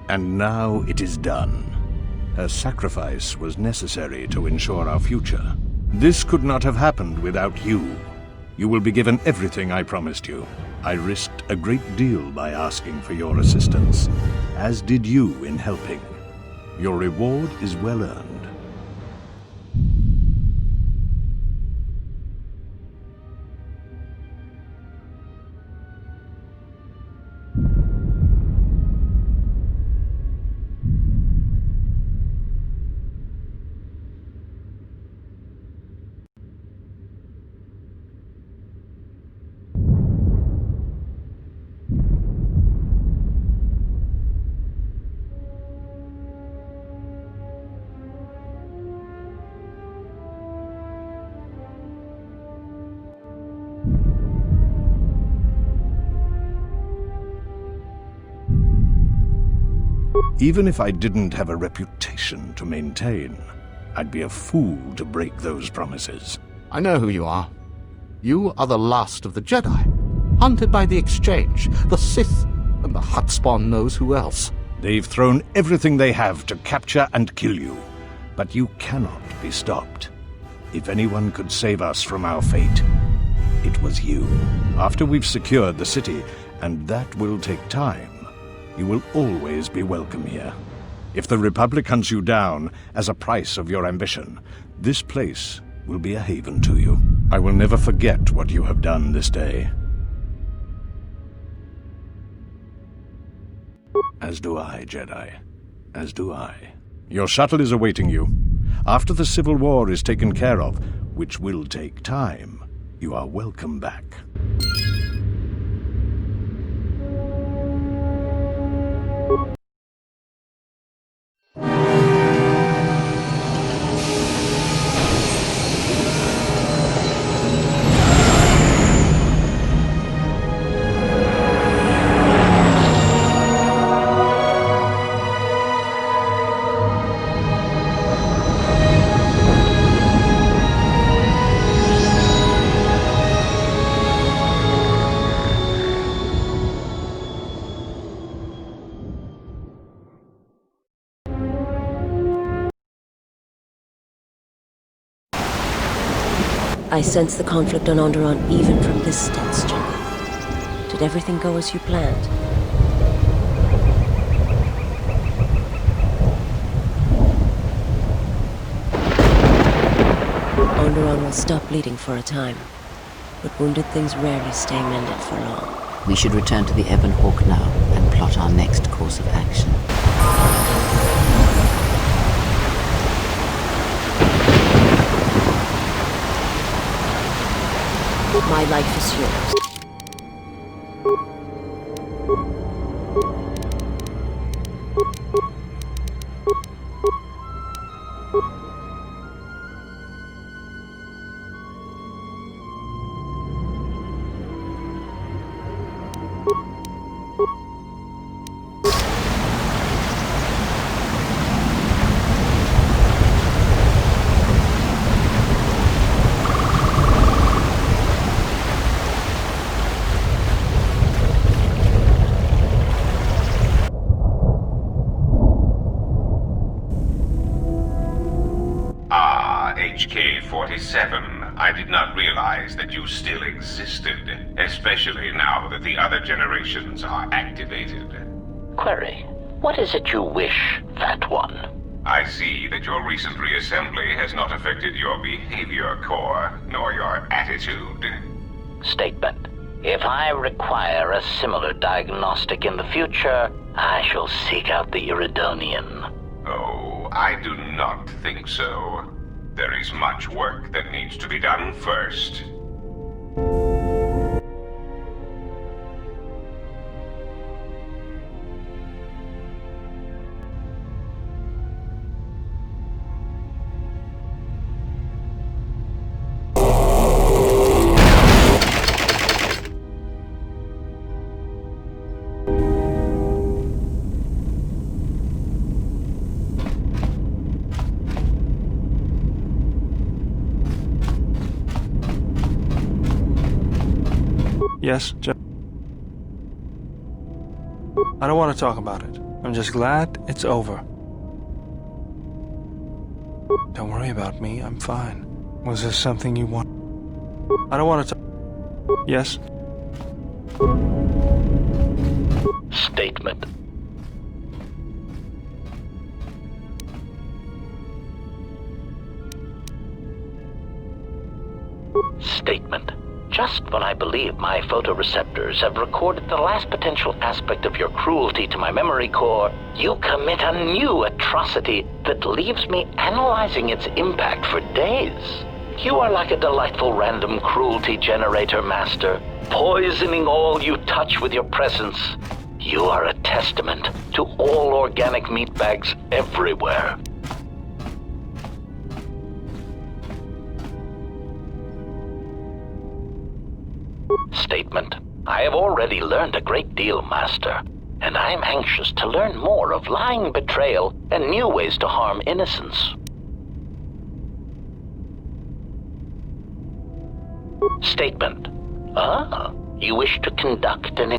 And now it is done. Her sacrifice was necessary to ensure our future. This could not have happened without you. You will be given everything I promised you. I risked a great deal by asking for your assistance, as did you in helping. Your reward is well earned. Even if I didn't have a reputation to maintain, I'd be a fool to break those promises. I know who you are. You are the last of the Jedi, hunted by the Exchange, the Sith, and the Hutt-Spawn knows who else. They've thrown everything they have to capture and kill you, but you cannot be stopped. If anyone could save us from our fate, it was you. After we've secured the city, and that will take time, you will always be welcome here. If the Republic hunts you down as a price of your ambition, this place will be a haven to you. I will never forget what you have done this day. As do I, Jedi. As do I. Your shuttle is awaiting you. After the Civil War is taken care of, which will take time, you are welcome back. I sense the conflict on Onderon even from this dense jungle. Did everything go as you planned? Onderon will stop bleeding for a time, but wounded things rarely stay mended for long. We should return to the Ebon Hawk now and plot our next course of action. My life is yours. HK-47, I did not realize that you still existed, especially now that the other generations are activated. Query, what is it you wish, Fat One? I see that your recent reassembly has not affected your behavior core, nor your attitude. Statement. If I require a similar diagnostic in the future, I shall seek out the Iridonian. Oh, I do not think so. There is much work that needs to be done first. Yes, Joe? I don't want to talk about it. I'm just glad it's over. Don't worry about me, I'm fine. Was there something you want? I don't want to talk. Yes? Statement. Statement. Just when I believe my photoreceptors have recorded the last potential aspect of your cruelty to my memory core, you commit a new atrocity that leaves me analyzing its impact for days. You are like a delightful random cruelty generator, Master, poisoning all you touch with your presence. You are a testament to all organic meatbags everywhere. Statement. I have already learned a great deal, Master, and I am anxious to learn more of lying, betrayal, and new ways to harm innocence. Statement. Ah, you wish to conduct an...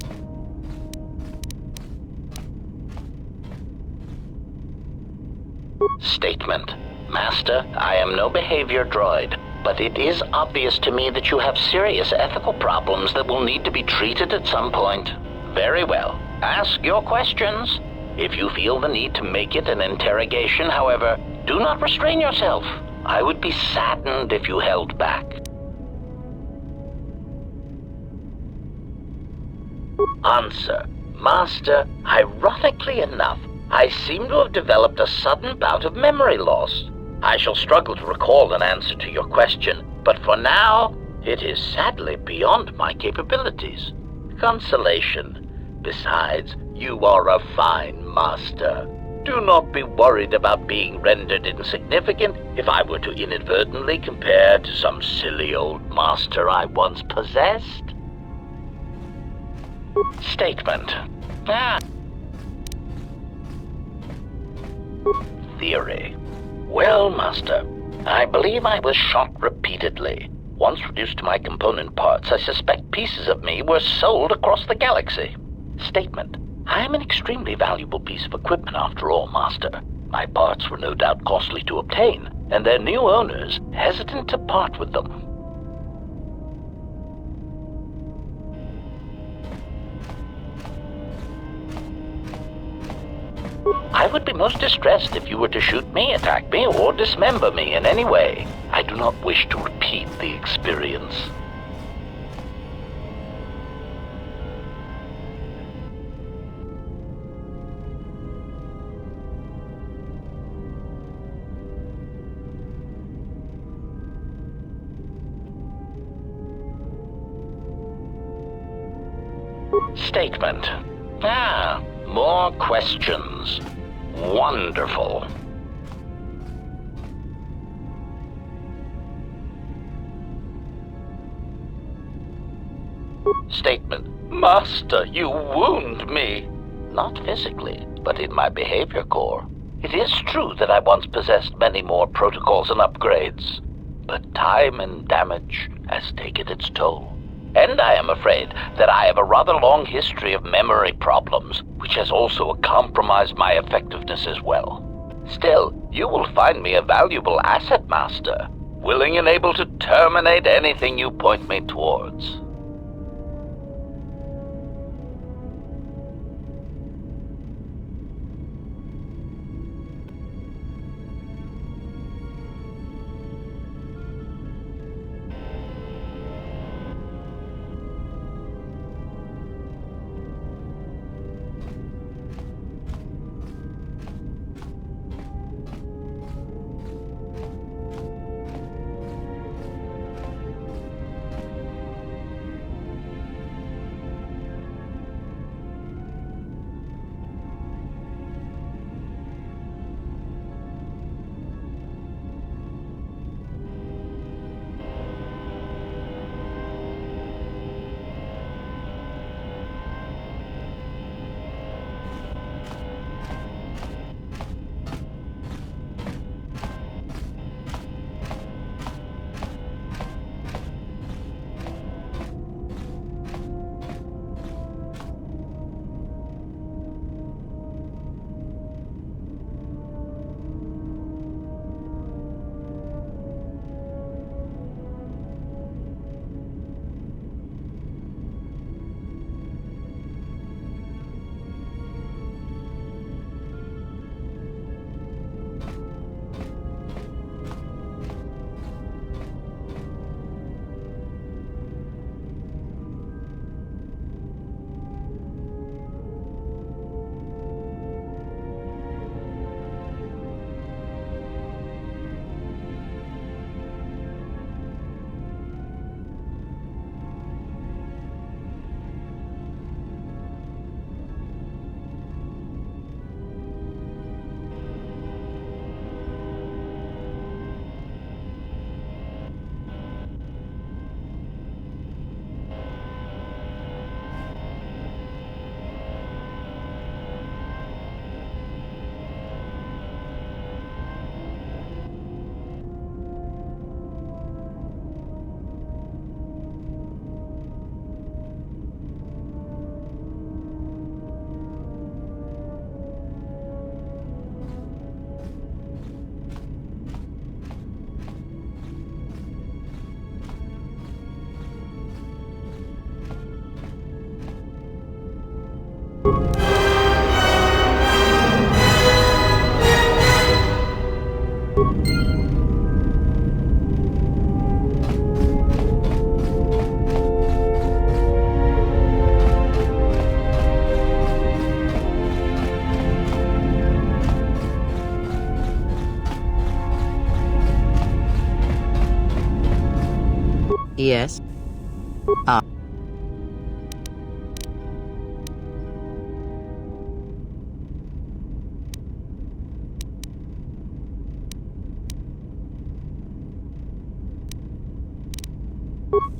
Statement. Master, I am no behavior droid, but it is obvious to me that you have serious ethical problems that will need to be treated at some point. Very well. Ask your questions. If you feel the need to make it an interrogation, however, do not restrain yourself. I would be saddened if you held back. Answer. Master, ironically enough, I seem to have developed a sudden bout of memory loss. I shall struggle to recall an answer to your question, but for now, it is sadly beyond my capabilities. Consolation. Besides, you are a fine master. Do not be worried about being rendered insignificant if I were to inadvertently compare to some silly old master I once possessed. Statement. Theory. Well, Master, I believe I was shot repeatedly. Once reduced to my component parts, I suspect pieces of me were sold across the galaxy. Statement. I am an extremely valuable piece of equipment after all, Master. My parts were no doubt costly to obtain, and their new owners hesitant to part with them. I would be most distressed if you were to shoot me, attack me, or dismember me in any way. I do not wish to repeat the experience. Statement. More questions. Wonderful. Statement. Master, you wound me. Not physically, but in my behavior core. It is true that I once possessed many more protocols and upgrades, but time and damage has taken its toll. And I am afraid that I have a rather long history of memory problems, which has also compromised my effectiveness as well. Still, you will find me a valuable asset, Master, willing and able to terminate anything you point me towards. Yes.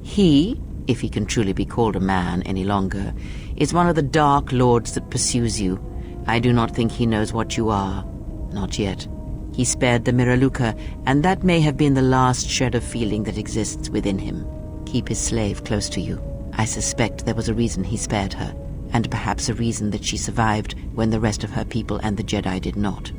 He, if he can truly be called a man any longer, is one of the Dark Lords that pursues you. I do not think he knows what you are. Not yet. He spared the Miraluka, and that may have been the last shred of feeling that exists within him. Keep his slave close to you. I suspect there was a reason he spared her, and perhaps a reason that she survived when the rest of her people and the Jedi did not.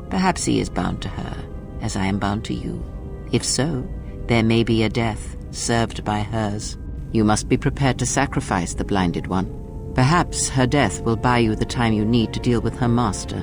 Perhaps he is bound to her, as I am bound to you. If so, there may be a death served by hers. You must be prepared to sacrifice the Blinded One. Perhaps her death will buy you the time you need to deal with her master.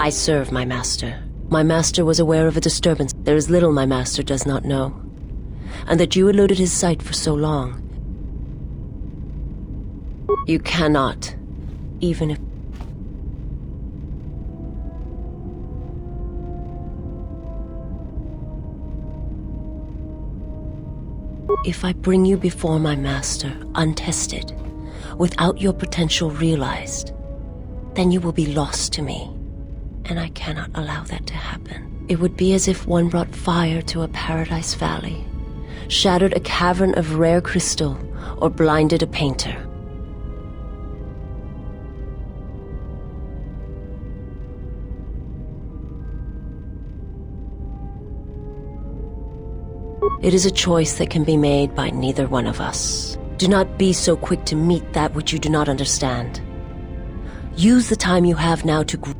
I serve my master. My master was aware of a disturbance. There is little my master does not know. And that you eluded his sight for so long. You cannot, even if... If I bring you before my master, untested, without your potential realized, then you will be lost to me. And I cannot allow that to happen. It would be as if one brought fire to a paradise valley, shattered a cavern of rare crystal, or blinded a painter. It is a choice that can be made by neither one of us. Do not be so quick to meet that which you do not understand. Use the time you have now to grow.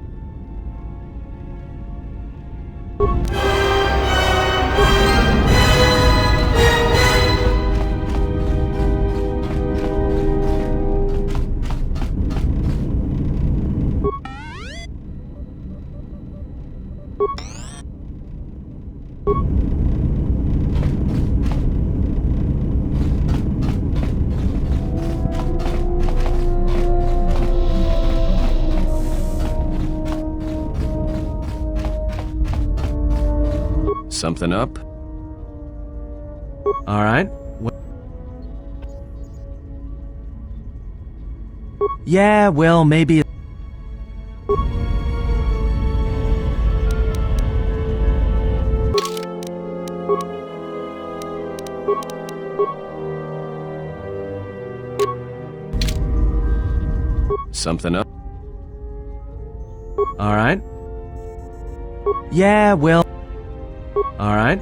Something up? All right. Yeah, well, maybe... Something up? All right. Yeah, well... All right.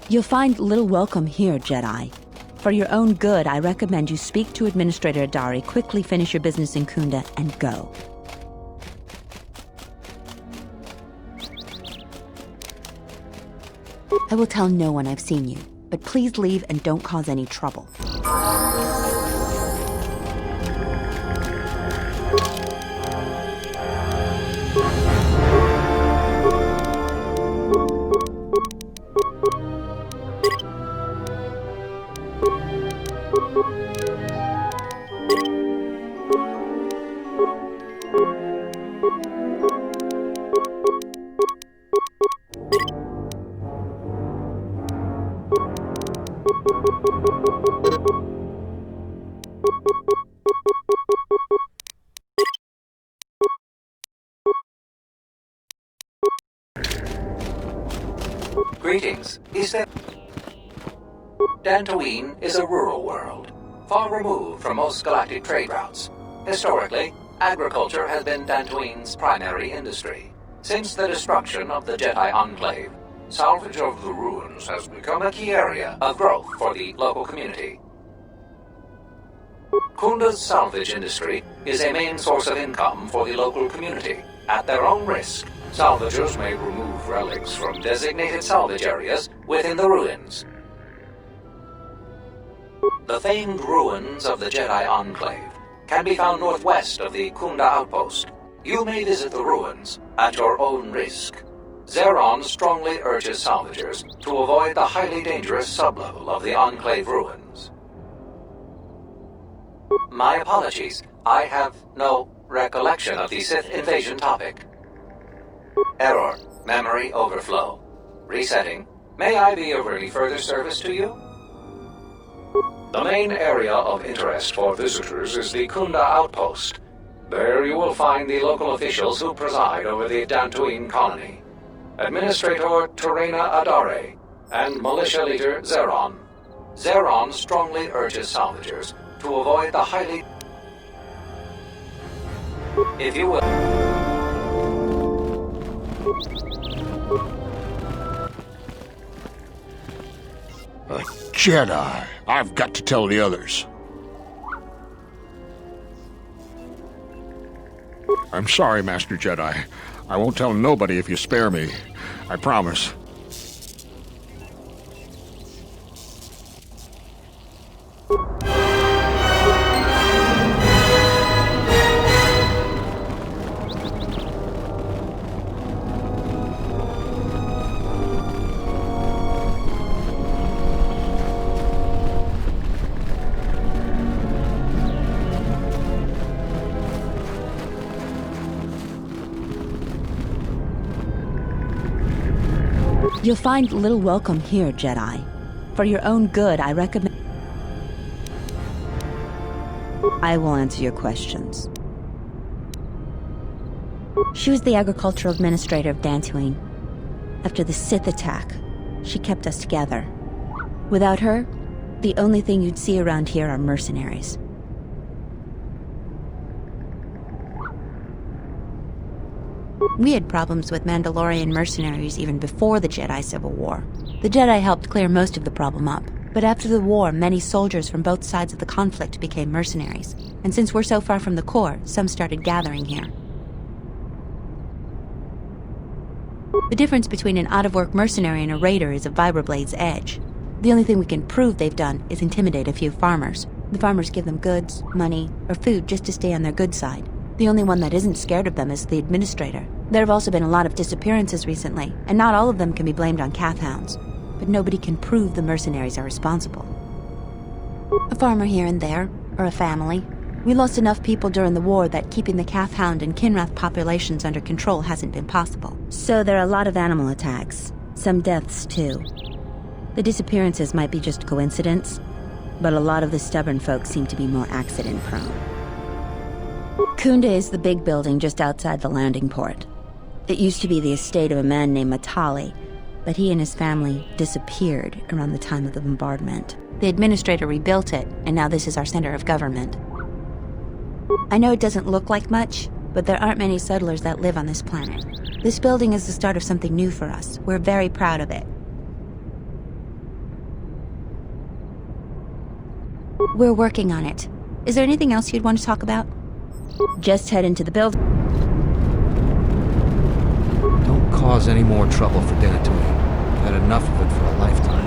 You'll find little welcome here, Jedi. For your own good, I recommend you speak to Administrator Adari, quickly finish your business in Kunda, and go. I will tell no one I've seen you, but please leave and don't cause any trouble. Greetings. Is there... Dantooine is a rural world, far removed from most galactic trade routes. Historically, agriculture has been Dantooine's primary industry. Since the destruction of the Jedi Enclave, salvage of the ruins has become a key area of growth for the local community. Kunda's salvage industry is a main source of income for the local community. At their own risk, salvagers may remove relics from designated salvage areas within the ruins. The famed ruins of the Jedi Enclave can be found northwest of the Kunda outpost. You may visit the ruins at your own risk. Zeron strongly urges salvagers to avoid the highly dangerous sublevel of the Enclave ruins. My apologies. I have no recollection of the Sith invasion topic. Error. Memory overflow. Resetting. May I be of any further service to you? The main area of interest for visitors is the Kunda outpost. There you will find the local officials who preside over the Dantooine colony. Administrator Terena Adare and Militia Leader Zeron. Zeron strongly urges salvagers to avoid the highly... If you will... A Jedi. I've got to tell the others. I'm sorry, Master Jedi. I won't tell nobody if you spare me. I promise. You'll find little welcome here, Jedi. For your own good, I recommend... I will answer your questions. She was the agricultural administrator of Dantooine. After the Sith attack, she kept us together. Without her, the only thing you'd see around here are mercenaries. We had problems with Mandalorian mercenaries even before the Jedi Civil War. The Jedi helped clear most of the problem up, but after the war, many soldiers from both sides of the conflict became mercenaries. And since we're so far from the core, some started gathering here. The difference between an out-of-work mercenary and a raider is a Vibrablade's edge. The only thing we can prove they've done is intimidate a few farmers. The farmers give them goods, money, or food just to stay on their good side. The only one that isn't scared of them is the administrator. There have also been a lot of disappearances recently, and not all of them can be blamed on Kath hounds. But nobody can prove the mercenaries are responsible. A farmer here and there, or a family. We lost enough people during the war that keeping the Kath hound and Kinrath populations under control hasn't been possible. So there are a lot of animal attacks. Some deaths, too. The disappearances might be just coincidence, but a lot of the stubborn folks seem to be more accident-prone. Kunda is the big building just outside the landing port. It used to be the estate of a man named Matali, but he and his family disappeared around the time of the bombardment. The administrator rebuilt it, and now this is our center of government. I know it doesn't look like much, but there aren't many settlers that live on this planet. This building is the start of something new for us. We're very proud of it. We're working on it. Is there anything else you'd want to talk about? Just head into the building. Don't cause any more trouble for dinner to me. I've had enough of it for a lifetime.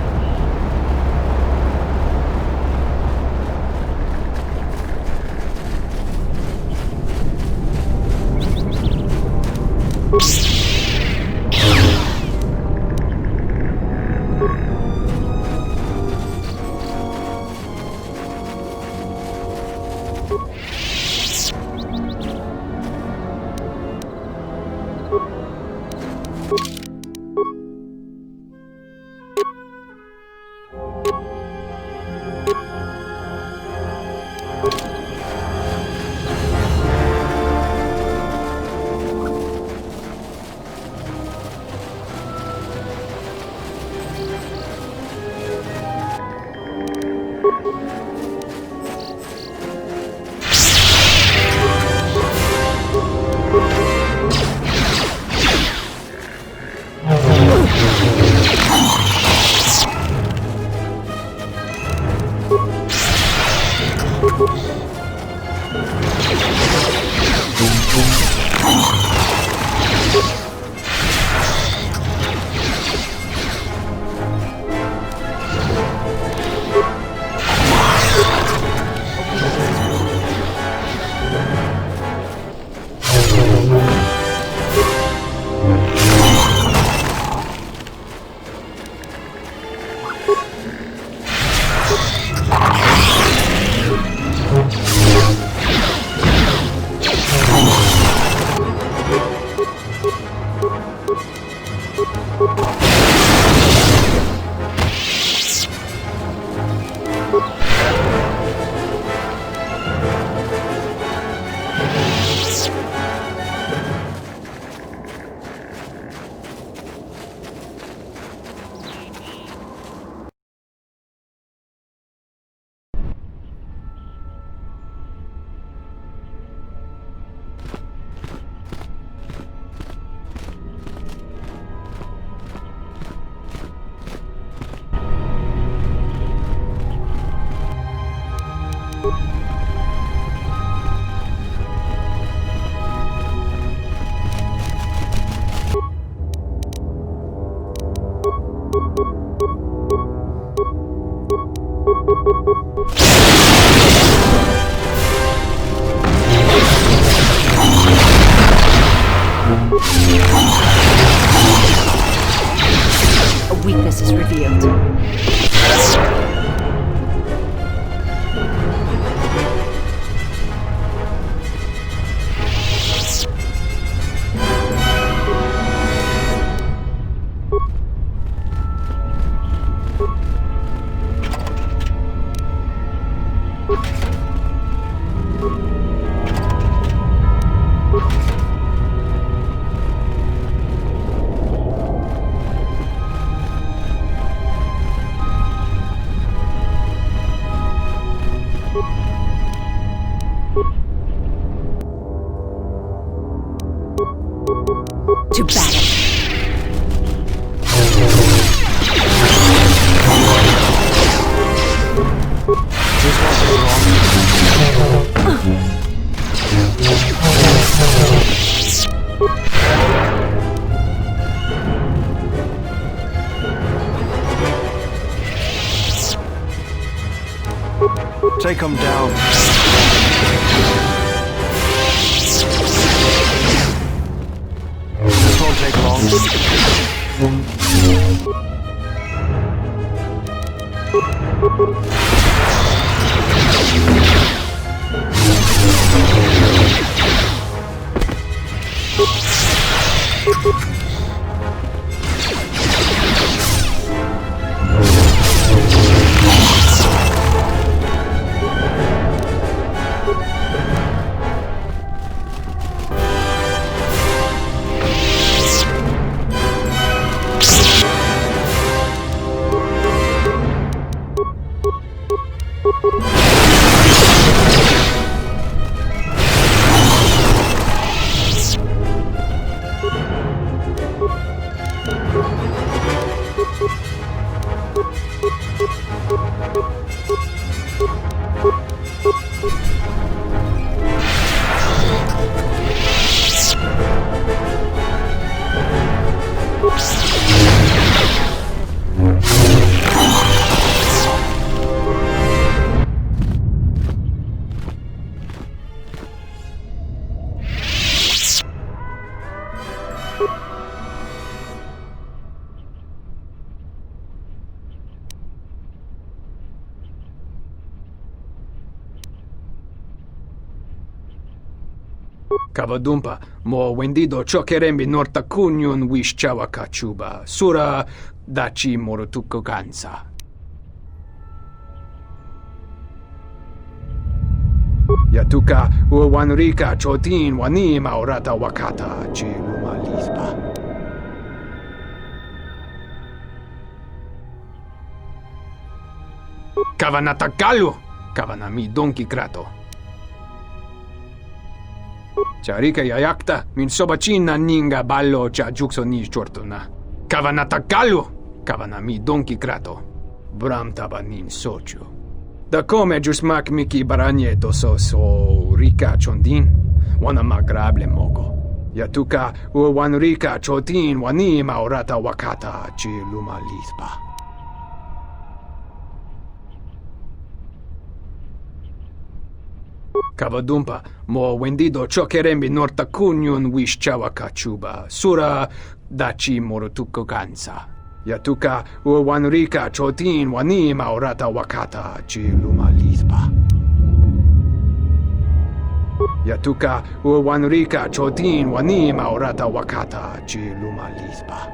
A weakness is revealed. To battle. Take him down. This won't take long. Kavadumpa, mo wendido chokerembi norta kunyun wish chawa kachuba, sura dachi morutuko gansa. Yatuka uwanrika chotin wanima orata wakata chi luma lispa. Kavanatakalu, kavanami donki krato. Charika yayakta, min sobachina ninga ballo cha jukso ni chortuna. Kavanatakalu, kavanami donki krato. Bram tabanin sochu. Da come jusmak miki baranyeto so rika chondin, wana magrable mogo. Yatuka wanrika chotin wanima orata wakata chi luma lispa. Kavadumpa, mo wendido chokerembi norta kunyun wish chawa kachuba, sura dachi morutuko gansa. Yatuka wanrika chotin wanima orata wakata chi luma lispa. Yatuka wanrika chotin wanima orata wakata chi luma lispa.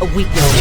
A weakness.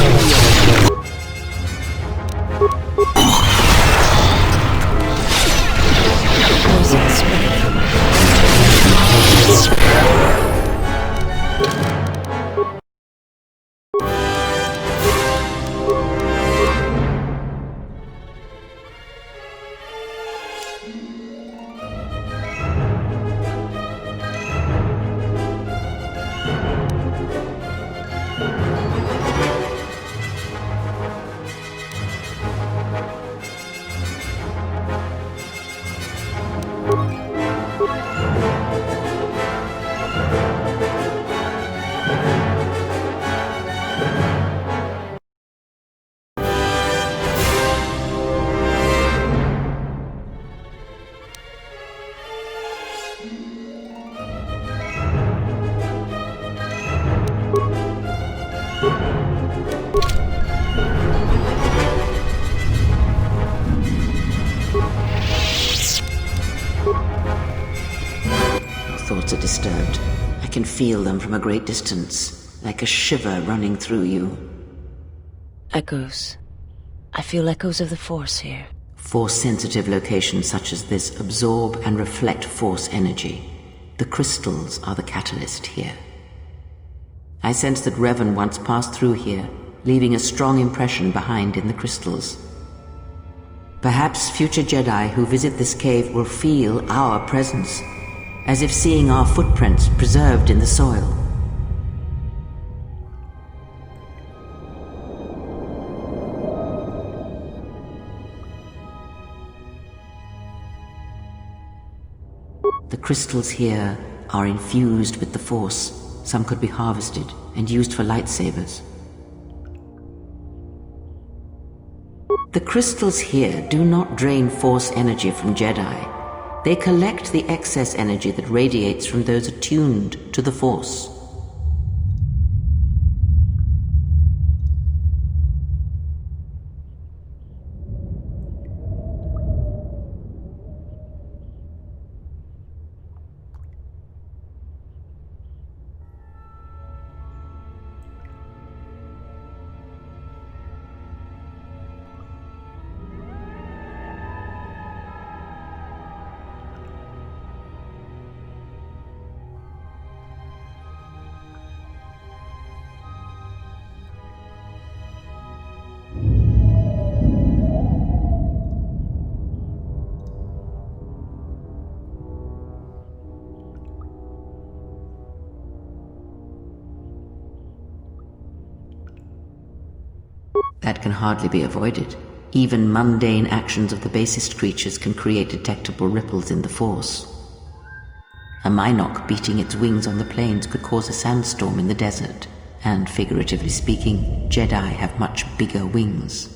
Thoughts are disturbed. I can feel them from a great distance, like a shiver running through you. Echoes. I feel echoes of the Force here. Force-sensitive locations such as this absorb and reflect Force energy. The crystals are the catalyst here. I sense that Revan once passed through here, leaving a strong impression behind in the crystals. Perhaps future Jedi who visit this cave will feel our presence, as if seeing our footprints preserved in the soil. The crystals here are infused with the Force. Some could be harvested and used for lightsabers. The crystals here do not drain Force energy from Jedi. They collect the excess energy that radiates from those attuned to the Force. That can hardly be avoided. Even mundane actions of the basest creatures can create detectable ripples in the Force. A Minok beating its wings on the plains could cause a sandstorm in the desert, and figuratively speaking, Jedi have much bigger wings.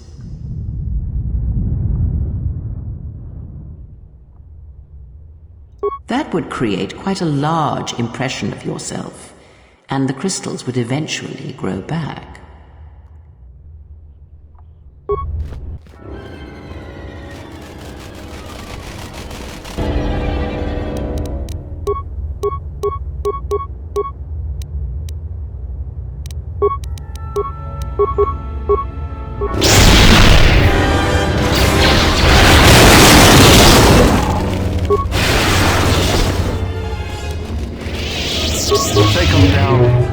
That would create quite a large impression of yourself, and the crystals would eventually grow back. Take them down.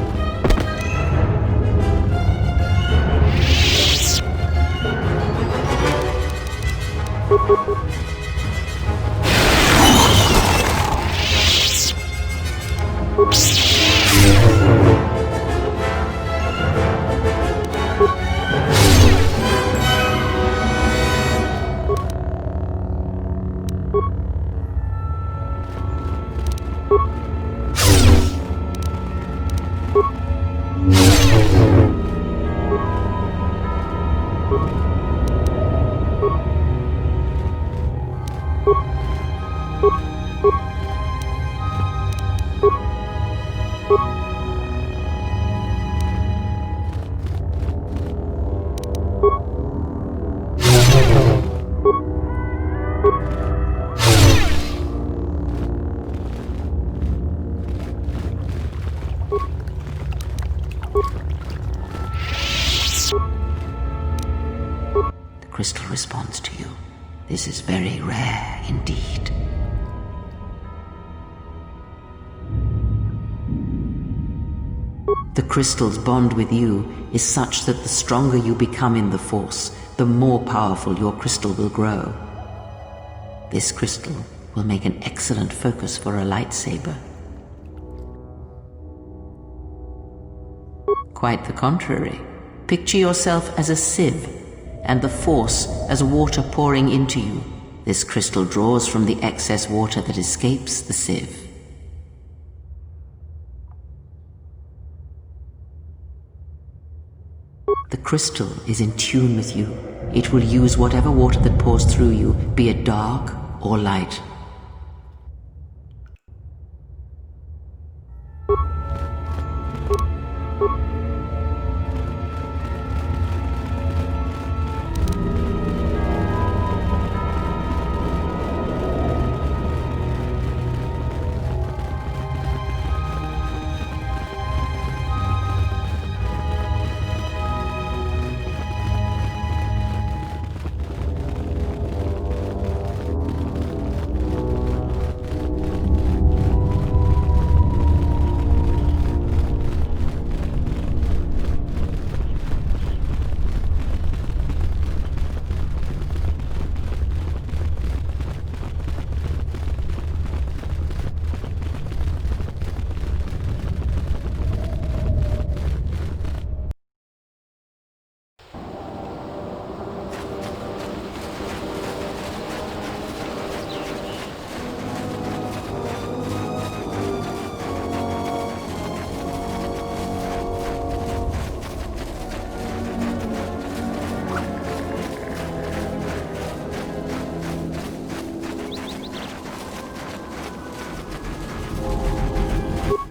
The crystal responds to you. This is very rare indeed. The crystal's bond with you is such that the stronger you become in the Force, the more powerful your crystal will grow. This crystal will make an excellent focus for a lightsaber. Quite the contrary. Picture yourself as a sieve, and the Force as water pouring into you. This crystal draws from the excess water that escapes the sieve. The crystal is in tune with you. It will use whatever water that pours through you, be it dark or light.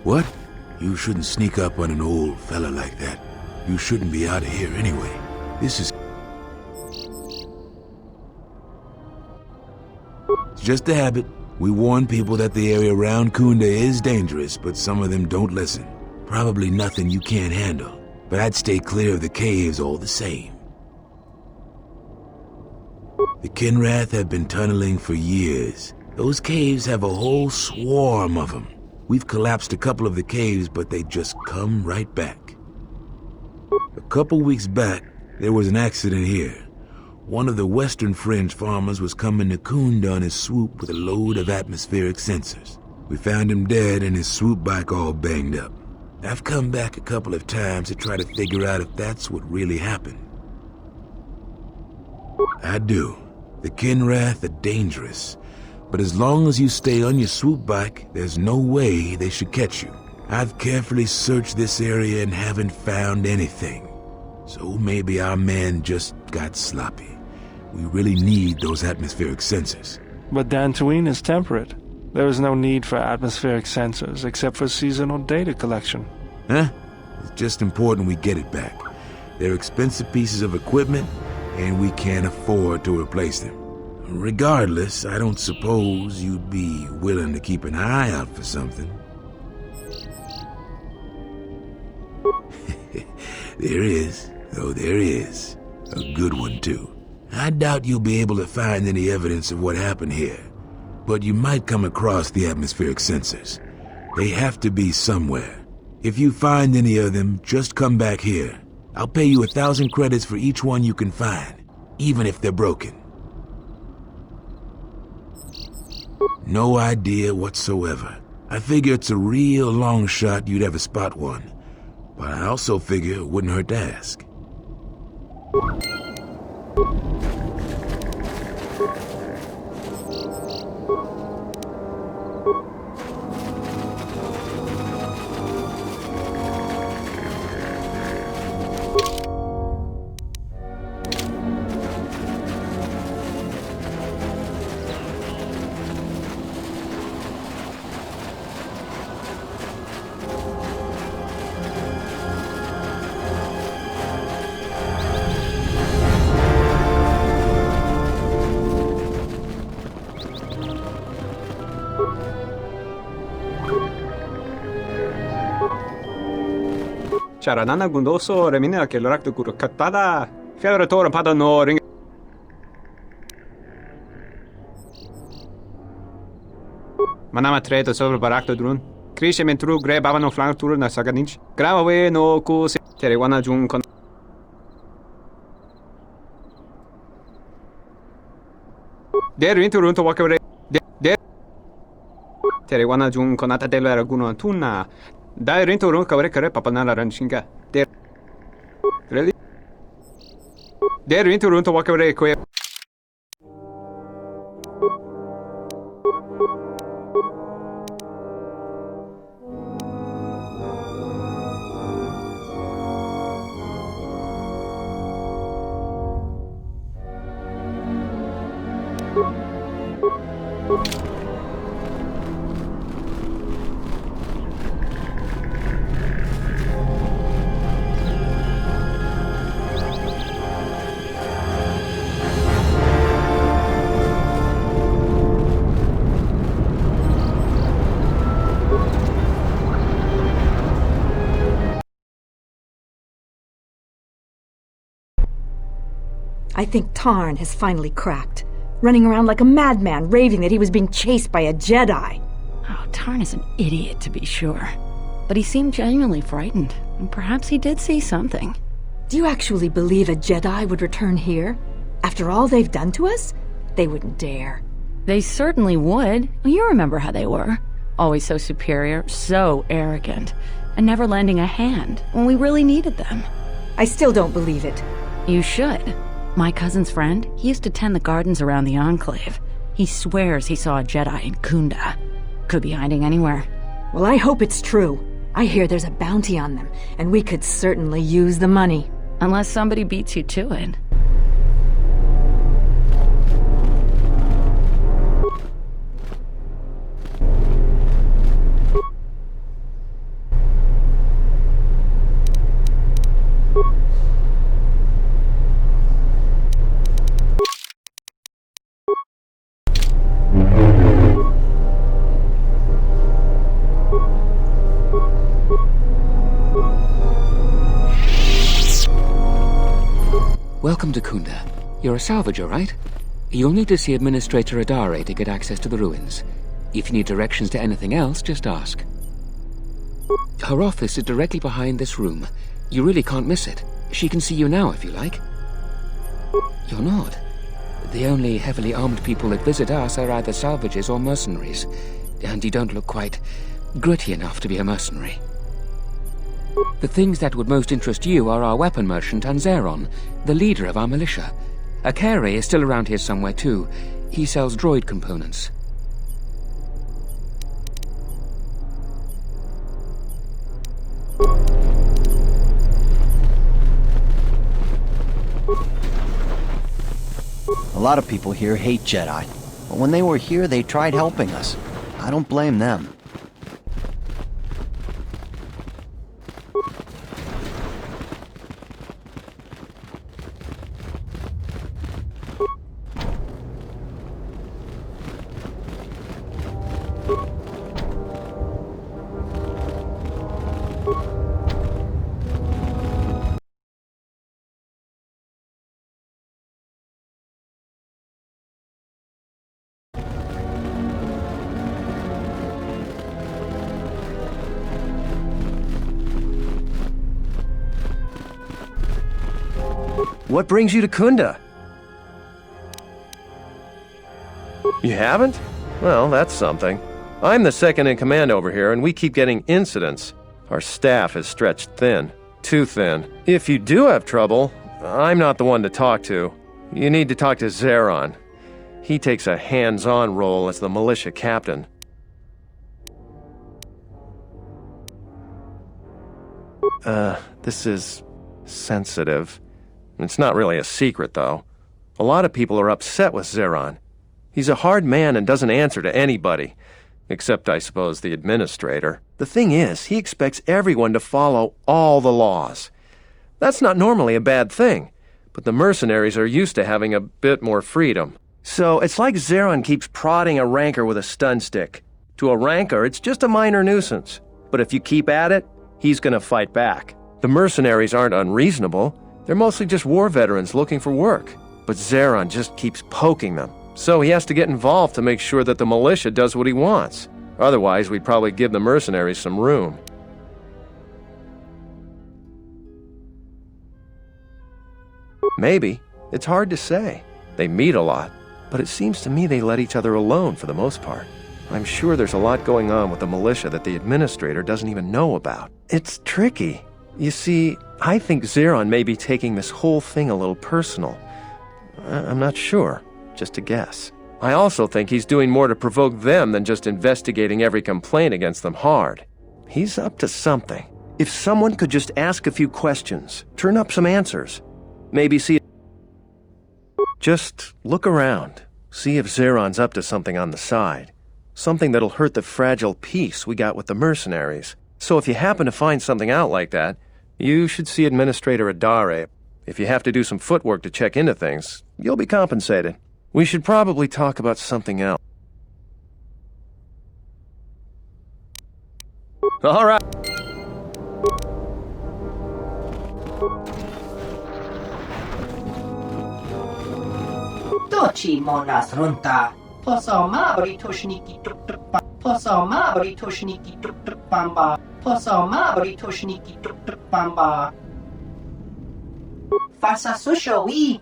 What? You shouldn't sneak up on an old fella like that. You shouldn't be out of here anyway. This is... It's just a habit. We warn people that the area around Kunda is dangerous, but some of them don't listen. Probably nothing you can't handle. But I'd stay clear of the caves all the same. The Kinrath have been tunneling for years. Those caves have a whole swarm of them. We've collapsed a couple of the caves, but they just come right back. A couple weeks back, there was an accident here. One of the Western Fringe farmers was coming to Kunda on his swoop with a load of atmospheric sensors. We found him dead and his swoop bike all banged up. I've come back a couple of times to try to figure out if that's what really happened. I do. The Kinrath are dangerous. But as long as you stay on your swoop bike, there's no way they should catch you. I've carefully searched this area and haven't found anything. So maybe our men just got sloppy. We really need those atmospheric sensors. But Dantooine is temperate. There is no need for atmospheric sensors except for seasonal data collection. Huh? It's just important we get it back. They're expensive pieces of equipment, and we can't afford to replace them. Regardless, I don't suppose you'd be willing to keep an eye out for something. There is. Oh, there is. A good one, too. I doubt you'll be able to find any evidence of what happened here, but you might come across the atmospheric sensors. They have to be somewhere. If you find any of them, just come back here. I'll pay you 1,000 credits for each one you can find, even if they're broken. No idea whatsoever. I figure it's a real long shot you'd ever spot one, but I also figure it wouldn't hurt to ask. Charanana gundoso remina ke lorak guru katada. Fiadorator pada no ring. Manama treto sobre barakto drun. Krishe mentru gre babano flank tur na saganich. Grava we no ku terewana jun kon. Der winter to walk away. Der terewana jun konata delo era guno tuna. Dai rinto ron kavre kare papanala ranchinga. Der really? Der rinto ron to walk away ko. I think Tarn has finally cracked, running around like a madman, raving that he was being chased by a Jedi. Oh, Tarn is an idiot, to be sure. But he seemed genuinely frightened, and perhaps he did see something. Do you actually believe a Jedi would return here? After all they've done to us? They wouldn't dare. They certainly would. You remember how they were. Always so superior, so arrogant, and never lending a hand when we really needed them. I still don't believe it. You should. My cousin's friend, he used to tend the gardens around the Enclave. He swears he saw a Jedi in Kunda. Could be hiding anywhere. Well, I hope it's true. I hear there's a bounty on them, and we could certainly use the money. Unless somebody beats you to it. Welcome to Kunda. You're a salvager, right? You'll need to see Administrator Adare to get access to the ruins. If you need directions to anything else, just ask. Her office is directly behind this room. You really can't miss it. She can see you now if you like. You're not. The only heavily armed people that visit us are either salvagers or mercenaries. And you don't look quite gritty enough to be a mercenary. The things that would most interest you are our weapon merchant Anzeron, the leader of our militia. Akere is still around here somewhere, too. He sells droid components. A lot of people here hate Jedi, but when they were here, they tried helping us. I don't blame them. What brings you to Kunda? You haven't? Well, that's something. I'm the second in command over here, and we keep getting incidents. Our staff is stretched thin. Too thin. If you do have trouble, I'm not the one to talk to. You need to talk to Zeron. He takes a hands-on role as the militia captain. This is sensitive. It's not really a secret, though. A lot of people are upset with Zeron. He's a hard man and doesn't answer to anybody. Except, I suppose, the administrator. The thing is, he expects everyone to follow all the laws. That's not normally a bad thing, but the mercenaries are used to having a bit more freedom. So it's like Zeron keeps prodding a rancor with a stun stick. To a rancor, it's just a minor nuisance. But if you keep at it, he's gonna fight back. The mercenaries aren't unreasonable. They're mostly just war veterans looking for work. But Zeron just keeps poking them. So he has to get involved to make sure that the militia does what he wants. Otherwise, we'd probably give the mercenaries some room. Maybe. It's hard to say. They meet a lot, but it seems to me they let each other alone for the most part. I'm sure there's a lot going on with the militia that the administrator doesn't even know about. It's tricky. You see, I think Zeron may be taking this whole thing a little personal. I'm not sure. Just a guess. I also think he's doing more to provoke them than just investigating every complaint against them hard. He's up to something. If someone could just ask a few questions, turn up some answers, maybe see... Just look around. See if Zeron's up to something on the side. Something that'll hurt the fragile peace we got with the mercenaries. So if you happen to find something out like that, you should see Administrator Adare. If you have to do some footwork to check into things, you'll be compensated. We should probably talk about something else. All right. Dochi monas runta. Posoma britushniki tuk tuk pa. Posoma britushniki tuk tuk pamba. Posoma britushniki tuk tuk pamba. Fasa susho wi.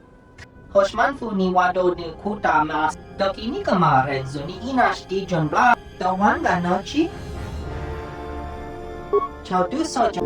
Hoshman funi wado de kuta mas. Dokini kamaren zuni inash di John Bla. Dawanga nochi. Ciao du soja.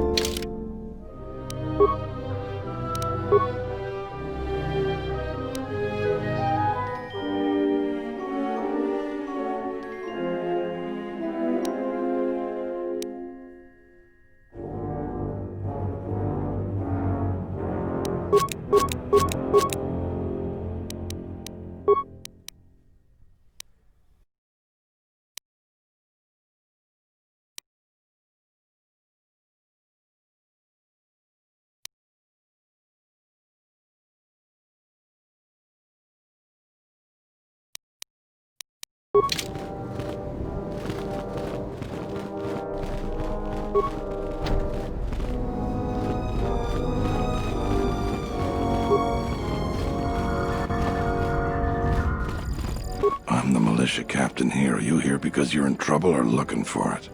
I'm the militia captain here. Are you here because you're in trouble or looking for it?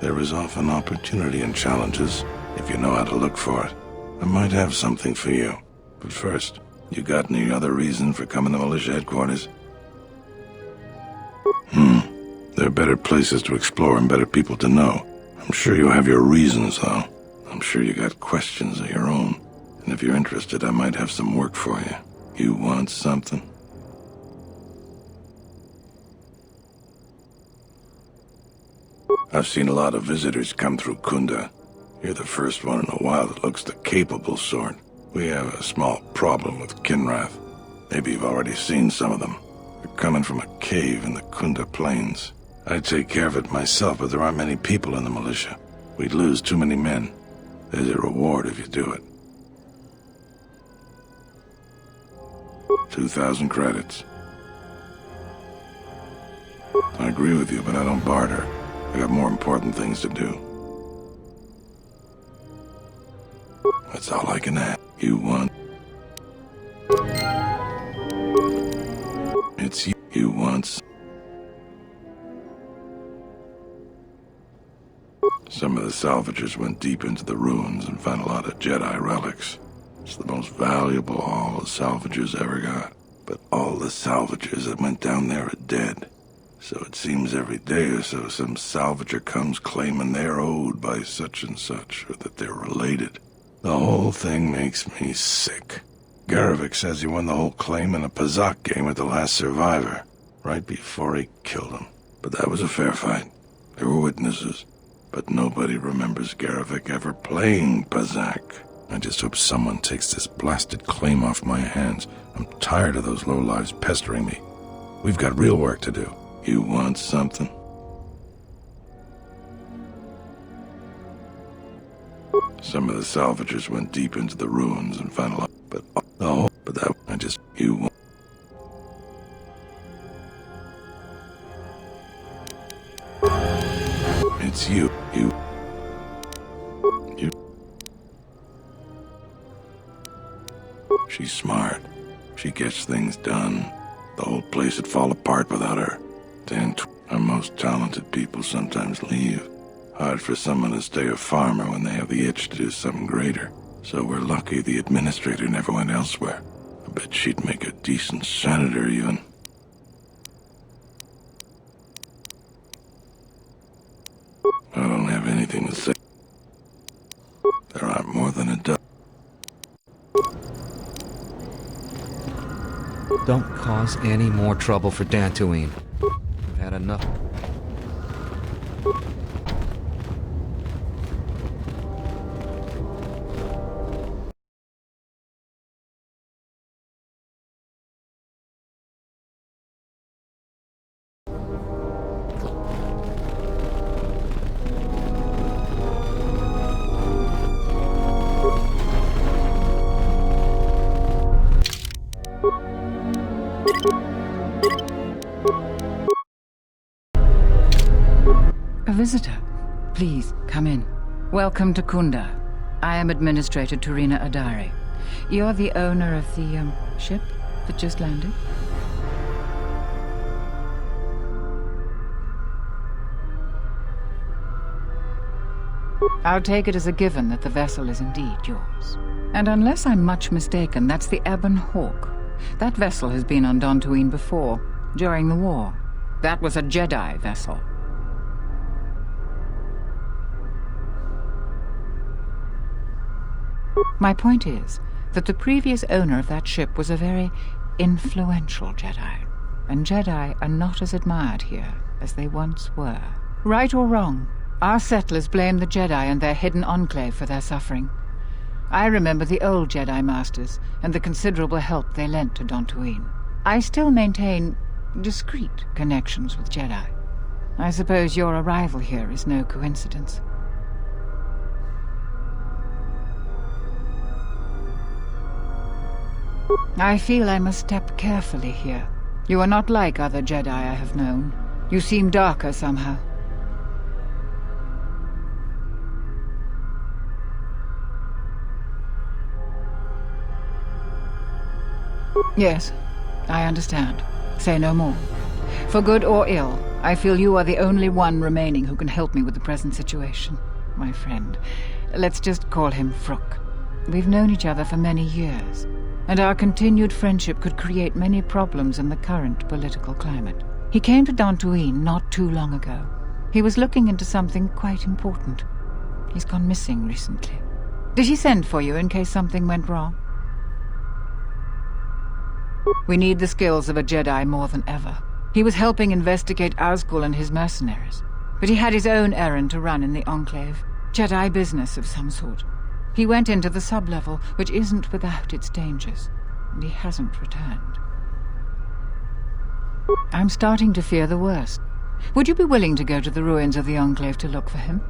There is often opportunity in challenges, if you know how to look for it. I might have something for you. But first, you got any other reason for coming to militia headquarters? There are better places to explore and better people to know. I'm sure you have your reasons, though. I'm sure you got questions of your own. And if you're interested, I might have some work for you. You want something? I've seen a lot of visitors come through Kunda. You're the first one in a while that looks the capable sort. We have a small problem with Kinrath. Maybe you've already seen some of them. They're coming from a cave in the Kunda Plains. I'd take care of it myself, but there aren't many people in the militia. We'd lose too many men. There's a reward if you do it. 2,000 credits. I agree with you, but I don't barter. I got more important things to do. That's all I can add. You want? It's you. You want? Some of the salvagers went deep into the ruins and found a lot of Jedi relics. It's the most valuable haul the salvagers ever got. But all the salvagers that went down there are dead. So it seems every day or so some salvager comes claiming they're owed by such and such, or that they're related. The whole thing makes me sick. Garevik says he won the whole claim in a Pazak game with the last survivor, right before he killed him. But that was a fair fight. There were witnesses. But nobody remembers Garevik ever playing Pazak. I just hope someone takes this blasted claim off my hands. I'm tired of those lowlives pestering me. We've got real work to do. You want something? Some of the salvagers went deep into the ruins and found a lot, you want. It's you. She's smart. She gets things done. The whole place would fall apart without her. Our most talented people sometimes leave. Hard for someone to stay a farmer when they have the itch to do something greater. So we're lucky the administrator never went elsewhere. I bet she'd make a decent senator, even. I don't have anything to say. There aren't more than a dozen. Don't cause any more trouble for Dantooine. We've had enough. A visitor. Please, come in. Welcome to Kunda. I am Administrator Turina Adari. You're the owner of the, ship that just landed? I'll take it as a given that the vessel is indeed yours. And unless I'm much mistaken, that's the Ebon Hawk. That vessel has been on Dantooine before, during the war. That was a Jedi vessel. My point is that the previous owner of that ship was a very influential Jedi, and Jedi are not as admired here as they once were. Right or wrong, our settlers blame the Jedi and their hidden enclave for their suffering. I remember the old Jedi Masters and the considerable help they lent to Dantooine. I still maintain discreet connections with Jedi. I suppose your arrival here is no coincidence. I feel I must step carefully here. You are not like other Jedi I have known. You seem darker somehow. Yes, I understand. Say no more. For good or ill, I feel you are the only one remaining who can help me with the present situation. My friend, let's just call him Fruk. We've known each other for many years, and our continued friendship could create many problems in the current political climate. He came to Dantooine not too long ago. He was looking into something quite important. He's gone missing recently. Did he send for you in case something went wrong? We need the skills of a Jedi more than ever. He was helping investigate Azgul and his mercenaries, but he had his own errand to run in the Enclave. Jedi business of some sort. He went into the sublevel, which isn't without its dangers, and he hasn't returned. I'm starting to fear the worst. Would you be willing to go to the ruins of the Enclave to look for him?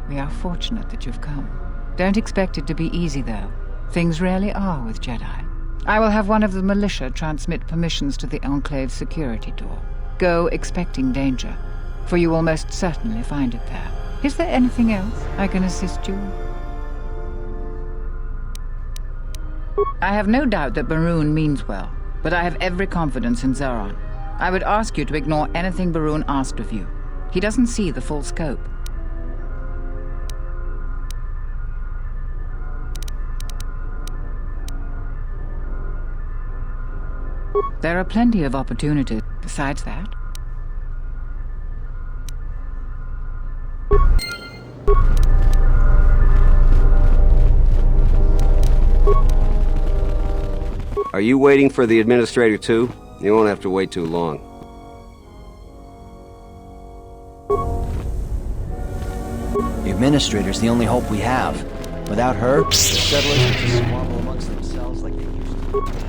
We are fortunate that you've come. Don't expect it to be easy, though. Things rarely are with Jedi. I will have one of the militia transmit permissions to the Enclave's security door. Go expecting danger, for you will most certainly find it there. Is there anything else I can assist you with? I have no doubt that Barun means well, but I have every confidence in Zeron. I would ask you to ignore anything Barun asked of you. He doesn't see the full scope. There are plenty of opportunities besides that. Are you waiting for the administrator too? You won't have to wait too long. The administrator's the only hope we have. Without her, the settlers would just squabble amongst themselves like they used to.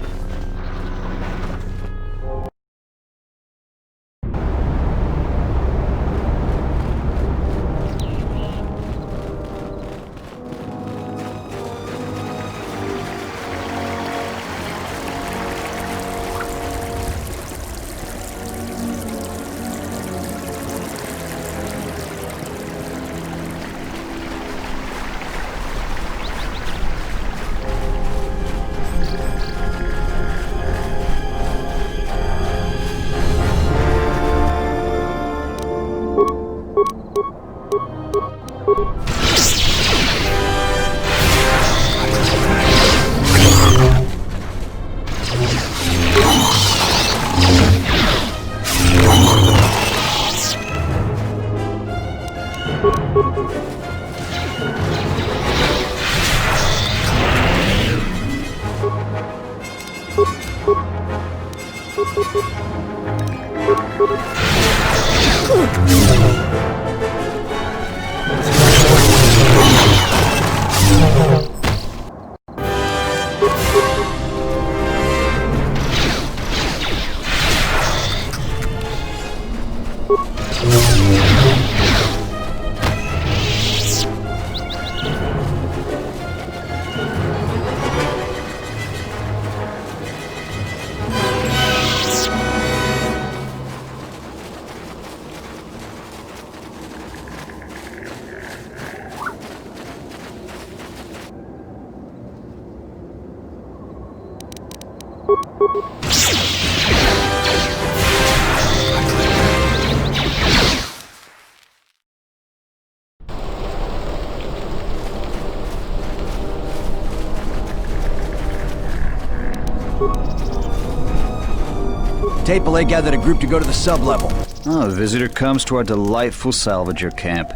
Tapele gathered a group to go to the sub-level. Oh, a visitor comes to our delightful salvager camp.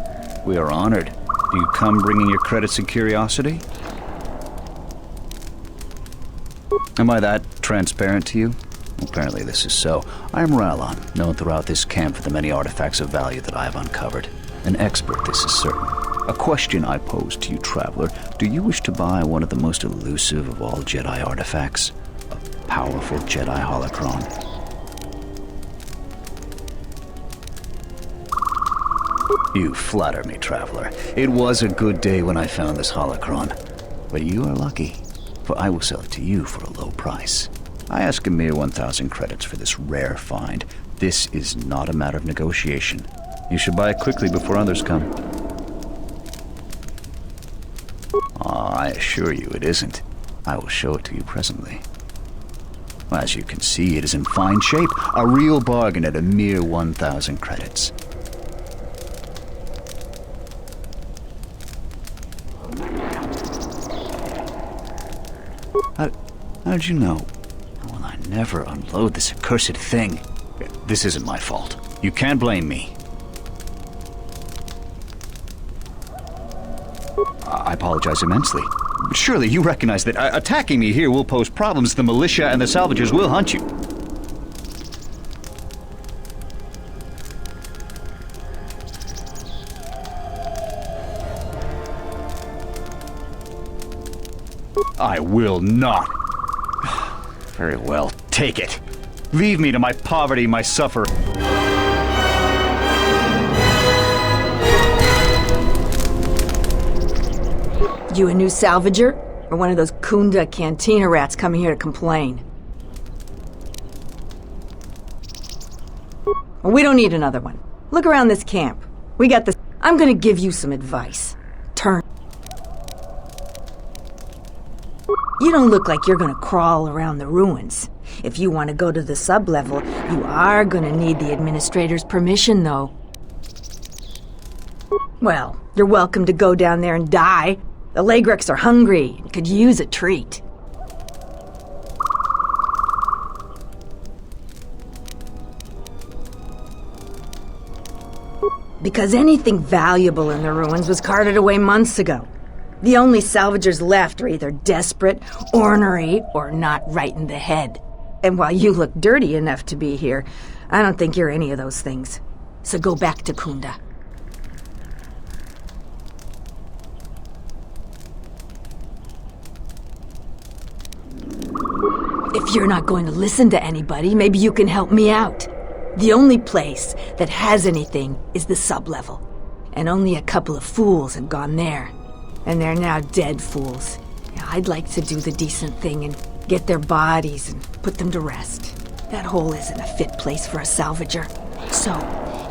We are honored. Do you come bringing your credits and curiosity? Am I that transparent to you? Apparently this is so. I am Rallon, known throughout this camp for the many artifacts of value that I have uncovered. An expert, this is certain. A question I pose to you, traveler. Do you wish to buy one of the most elusive of all Jedi artifacts? A powerful Jedi holocron. You flatter me, traveler. It was a good day when I found this holocron. But you are lucky, for I will sell it to you for a low price. I ask a mere 1,000 credits for this rare find. This is not a matter of negotiation. You should buy it quickly before others come. I assure you it isn't. I will show it to you presently. As you can see, it is in fine shape. A real bargain at a mere 1,000 credits. How did you know? Well, I never unload this accursed thing. This isn't my fault. You can't blame me. I apologize immensely. Surely you recognize that attacking me here will pose problems. The militia and the salvagers will hunt you. I will not. Very well, take it. Leave me to my poverty, my suffering. You a new salvager? Or one of those Kunda cantina rats coming here to complain? Well, we don't need another one. Look around this camp. We got this. I'm gonna give you some advice. Turn. You don't look like you're gonna crawl around the ruins. If you want to go to the sub-level, you are gonna need the administrator's permission, though. Well, you're welcome to go down there and die. The Lagreks are hungry and could use a treat. Because anything valuable in the ruins was carted away months ago. The only salvagers left are either desperate, ornery, or not right in the head. And while you look dirty enough to be here, I don't think you're any of those things. So go back to Kunda. If you're not going to listen to anybody, maybe you can help me out. The only place that has anything is the sub-level. And only a couple of fools have gone there. And they're now dead fools. I'd like to do the decent thing and get their bodies and put them to rest. That hole isn't a fit place for a salvager. So,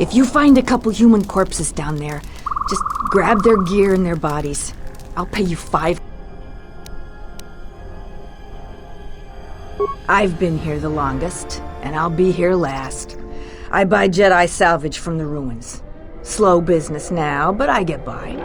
if you find a couple human corpses down there, just grab their gear and their bodies. I'll pay you 5. I've been here the longest, and I'll be here last. I buy Jedi salvage from the ruins. Slow business now, but I get by.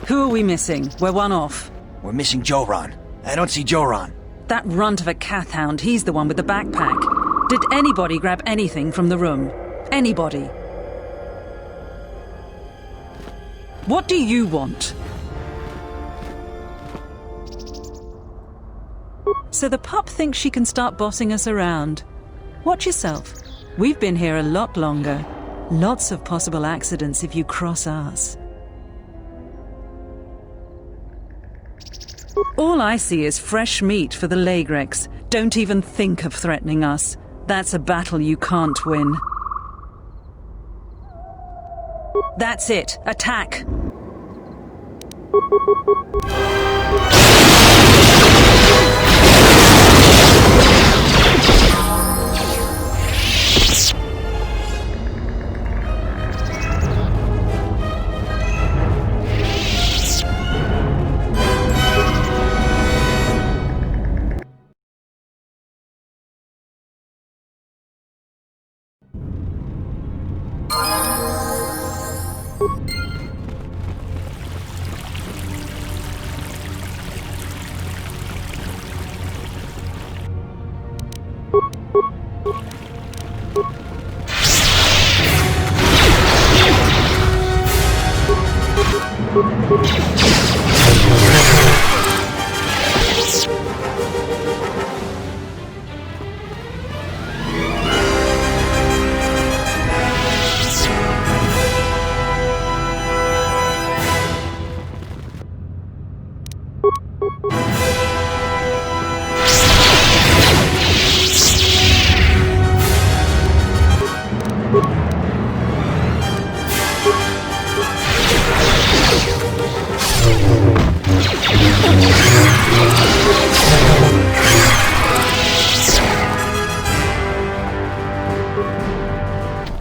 Who are we missing? We're one off. We're missing Joran. I don't see Joran. That runt of a Kathhound, he's the one with the backpack. Did anybody grab anything from the room? Anybody? What do you want? So the pup thinks she can start bossing us around. Watch yourself. We've been here a lot longer. Lots of possible accidents if you cross us. All I see is fresh meat for the Laegrex. Don't even think of threatening us. That's a battle you can't win. That's it. Attack!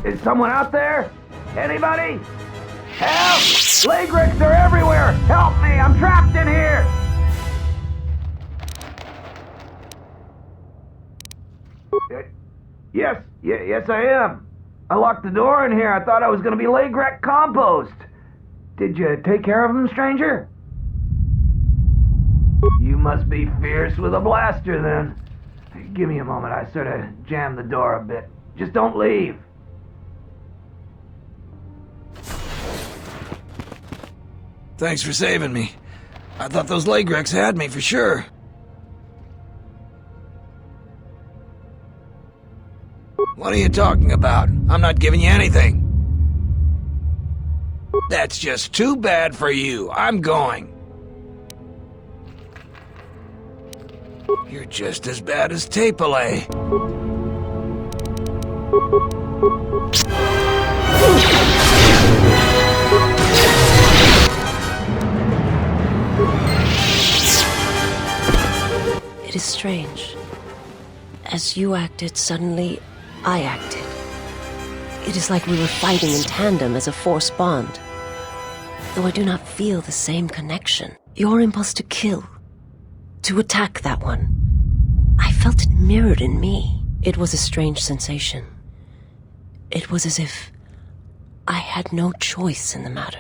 Is someone out there? Anybody? Help! Laegrex are everywhere! Help me! I'm trapped in here! Yes, I am. I locked the door in here. I thought I was gonna be Laegrex compost. Did you take care of him, stranger? You must be fierce with a blaster, then. Give me a moment. I sort of jammed the door a bit. Just don't leave. Thanks for saving me. I thought those Laegrex had me for sure. What are you talking about? I'm not giving you anything. That's just too bad for you. I'm going. You're just as bad as Tapele. It is strange. As you acted, suddenly I acted. It is like we were fighting in tandem as a force bond. Though I do not feel the same connection. Your impulse to kill, to attack that one, I felt it mirrored in me. It was a strange sensation. It was as if I had no choice in the matter.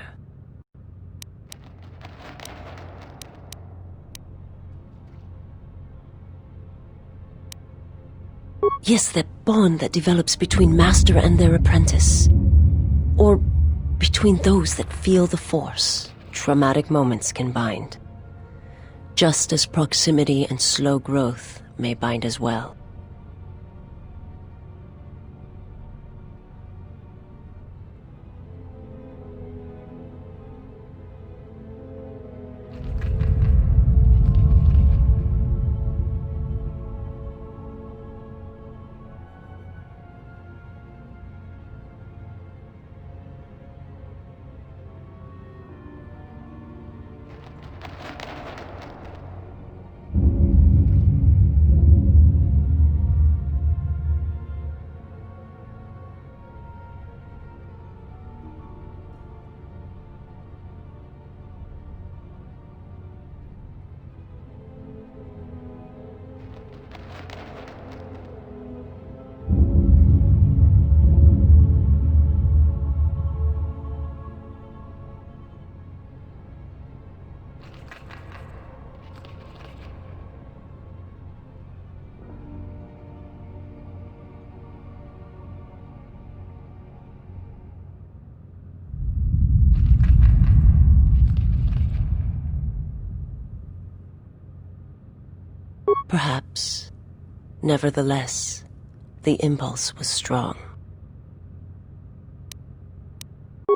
Yes, that bond that develops between master and their apprentice. Or between those that feel the force. Traumatic moments can bind. Just as proximity and slow growth may bind as well. Perhaps, nevertheless, the impulse was strong.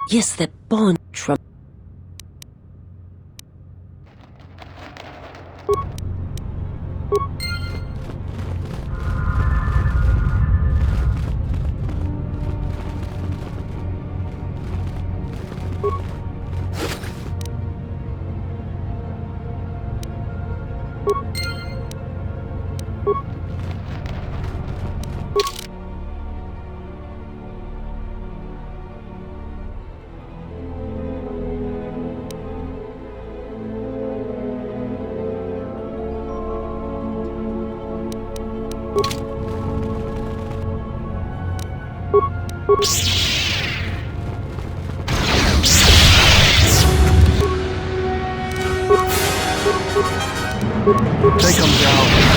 Yes, that bond Take him down.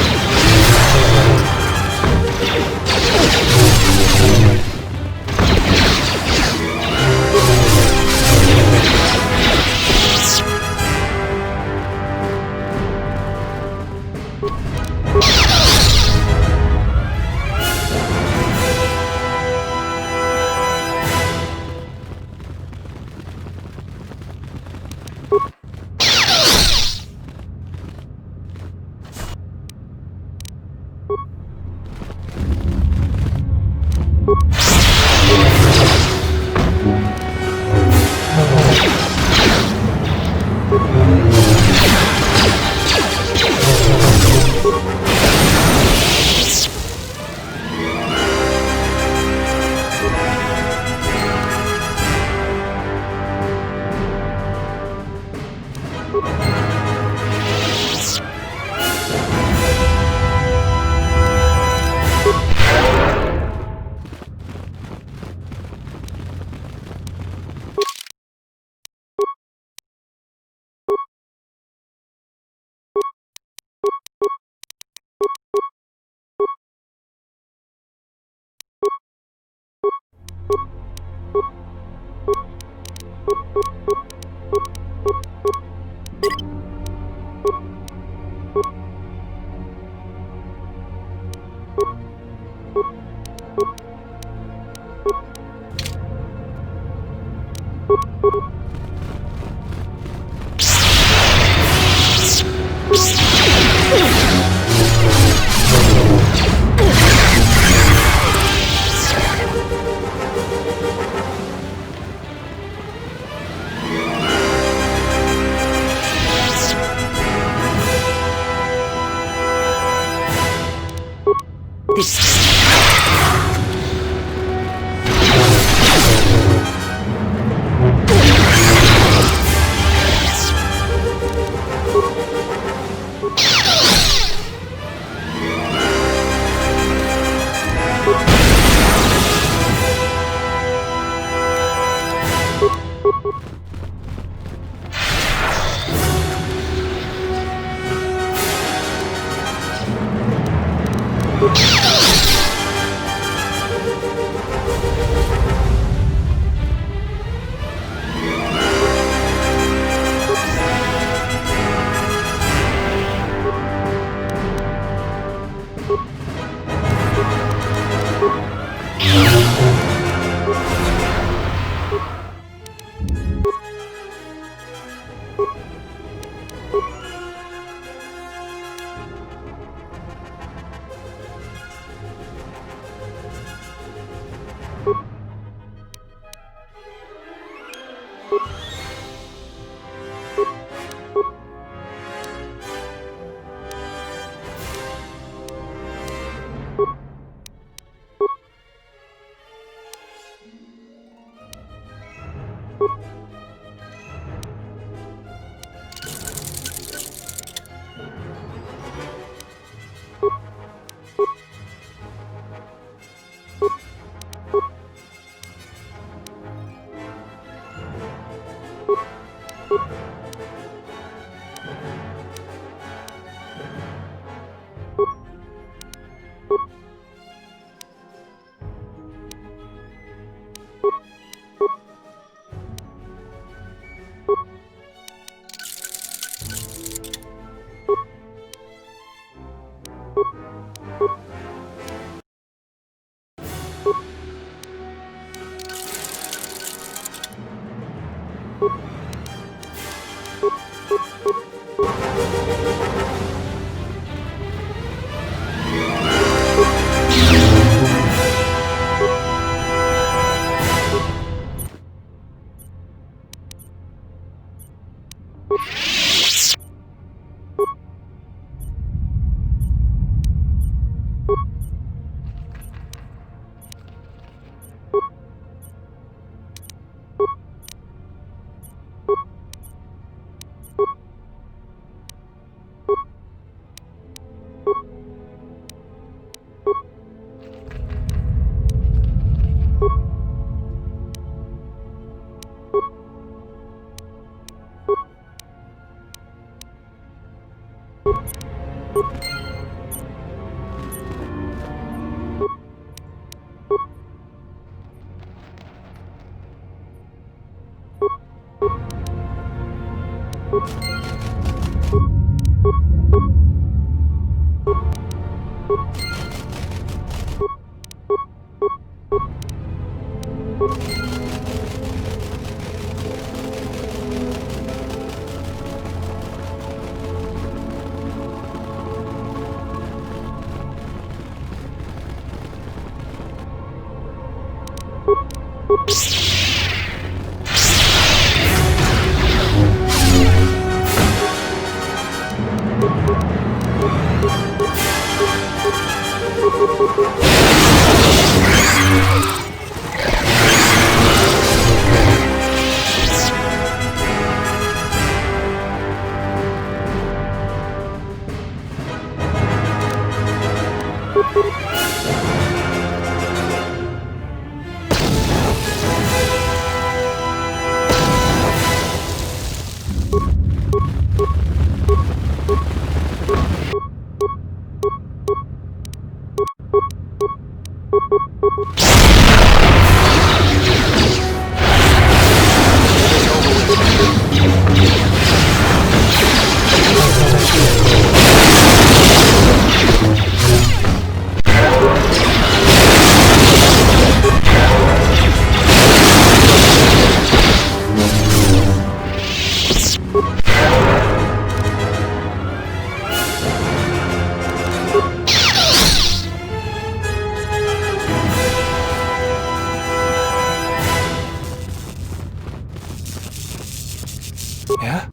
Yeah?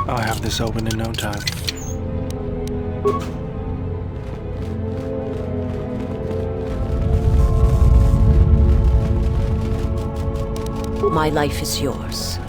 I'll have this open in no time. My life is yours.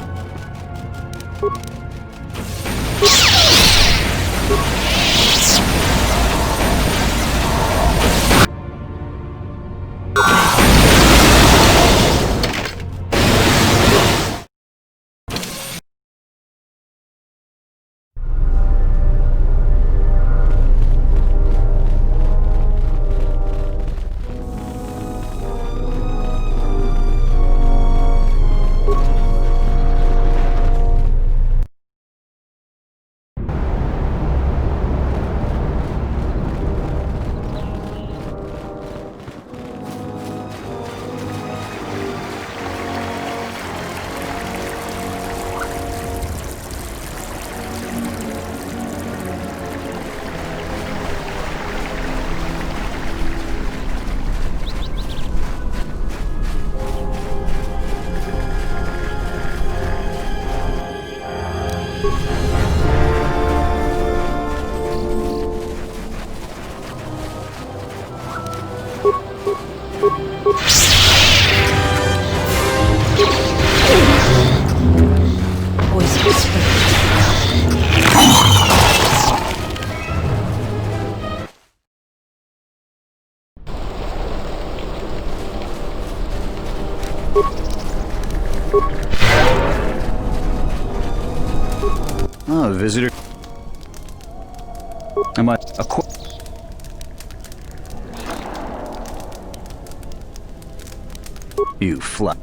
Oh, visitor. Am I You fly.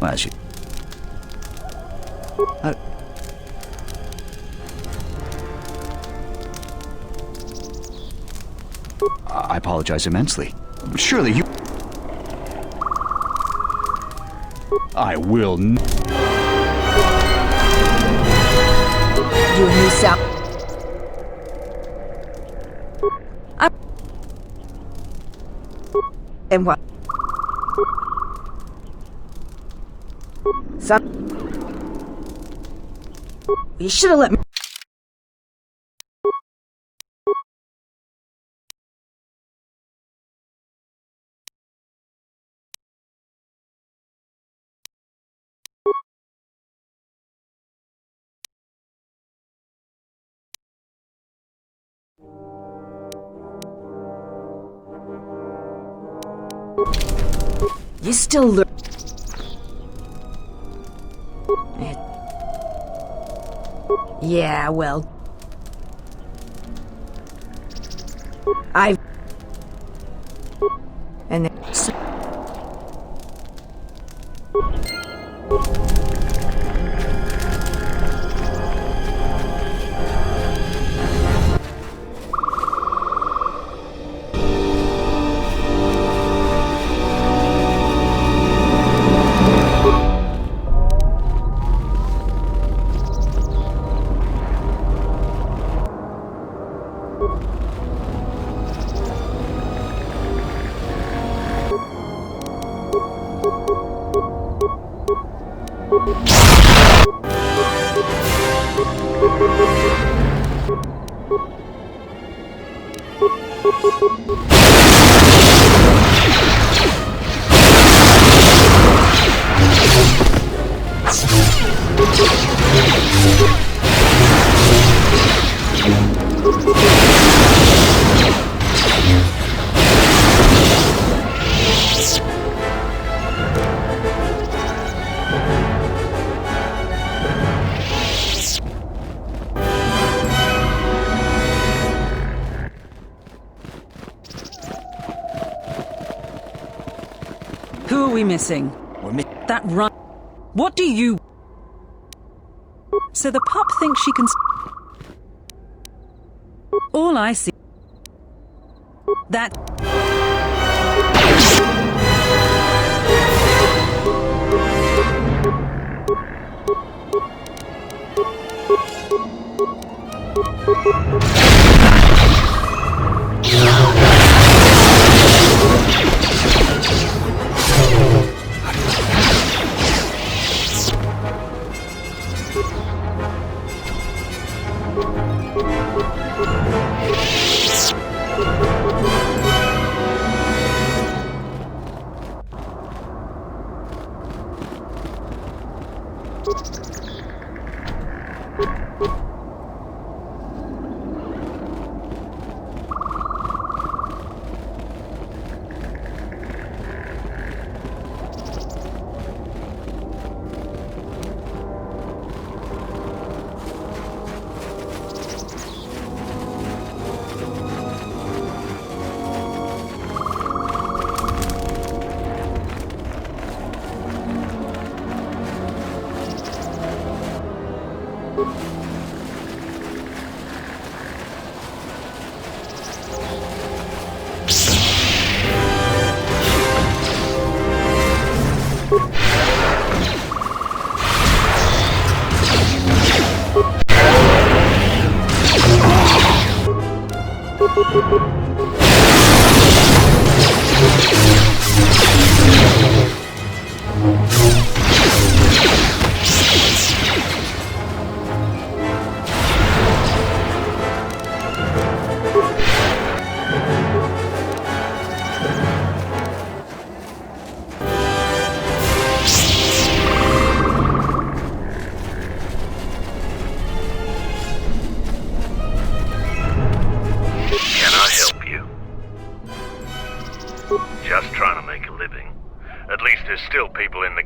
Well, she. I apologize immensely. Surely you. I will. You and me sound. And what? Some. You should have let me. You still learn. Yeah, well... And then... Who are we missing? That run. What do you... So the pup thinks she can... All I see... That...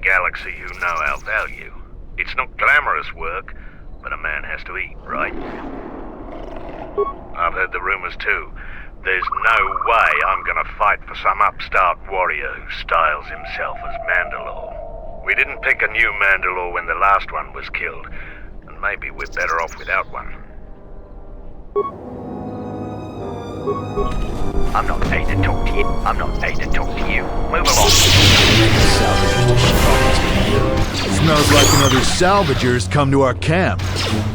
Galaxy who know our value. It's not glamorous work, but a man has to eat, right? I've heard the rumors too. There's no way I'm gonna fight for some upstart warrior who styles himself as Mandalore. We didn't pick a new Mandalore when the last one was killed, and maybe we're better off without one. I'm not paid to talk to you. I'm not paid to talk to you. Move along. Smells like another salvagers come to our camp.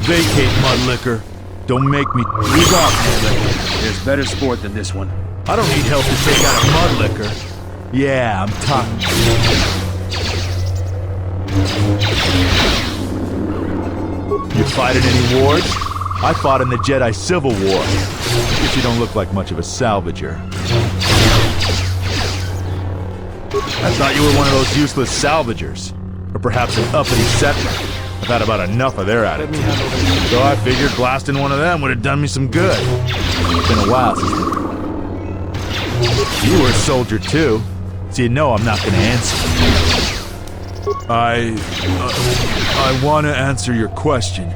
Vacate, Mudlicker. Don't make me... Leave off, Mudlicker. There's better sport than this one. I don't need help to take out a Mudlicker. Yeah, I'm talking. You fight in any wars? I fought in the Jedi Civil War. Guess you don't look like much of a salvager. I thought you were one of those useless salvagers. Or perhaps an uppity settler. I've had about enough of their attitude. So I figured blasting one of them would have done me some good. It's been a while since... You were a soldier too, so you know I'm not gonna answer. I want to answer your question.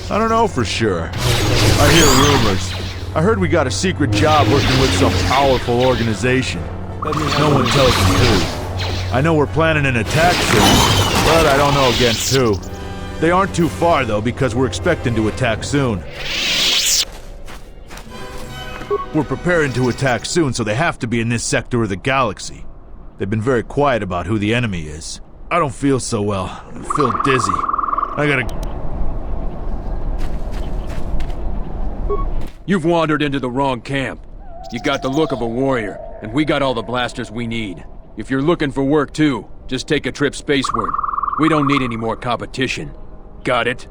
I don't know for sure. I hear rumors. I heard we got a secret job working with some powerful organization. No one tells me who. I know we're planning an attack soon, but I don't know against who. They aren't too far, though, because we're expecting to attack soon. We're preparing to attack soon, so they have to be in this sector of the galaxy. They've been very quiet about who the enemy is. I don't feel so well. I feel dizzy. I gotta... You've wandered into the wrong camp. You got the look of a warrior, and we got all the blasters we need. If you're looking for work too, just take a trip spaceward. We don't need any more competition. Got it?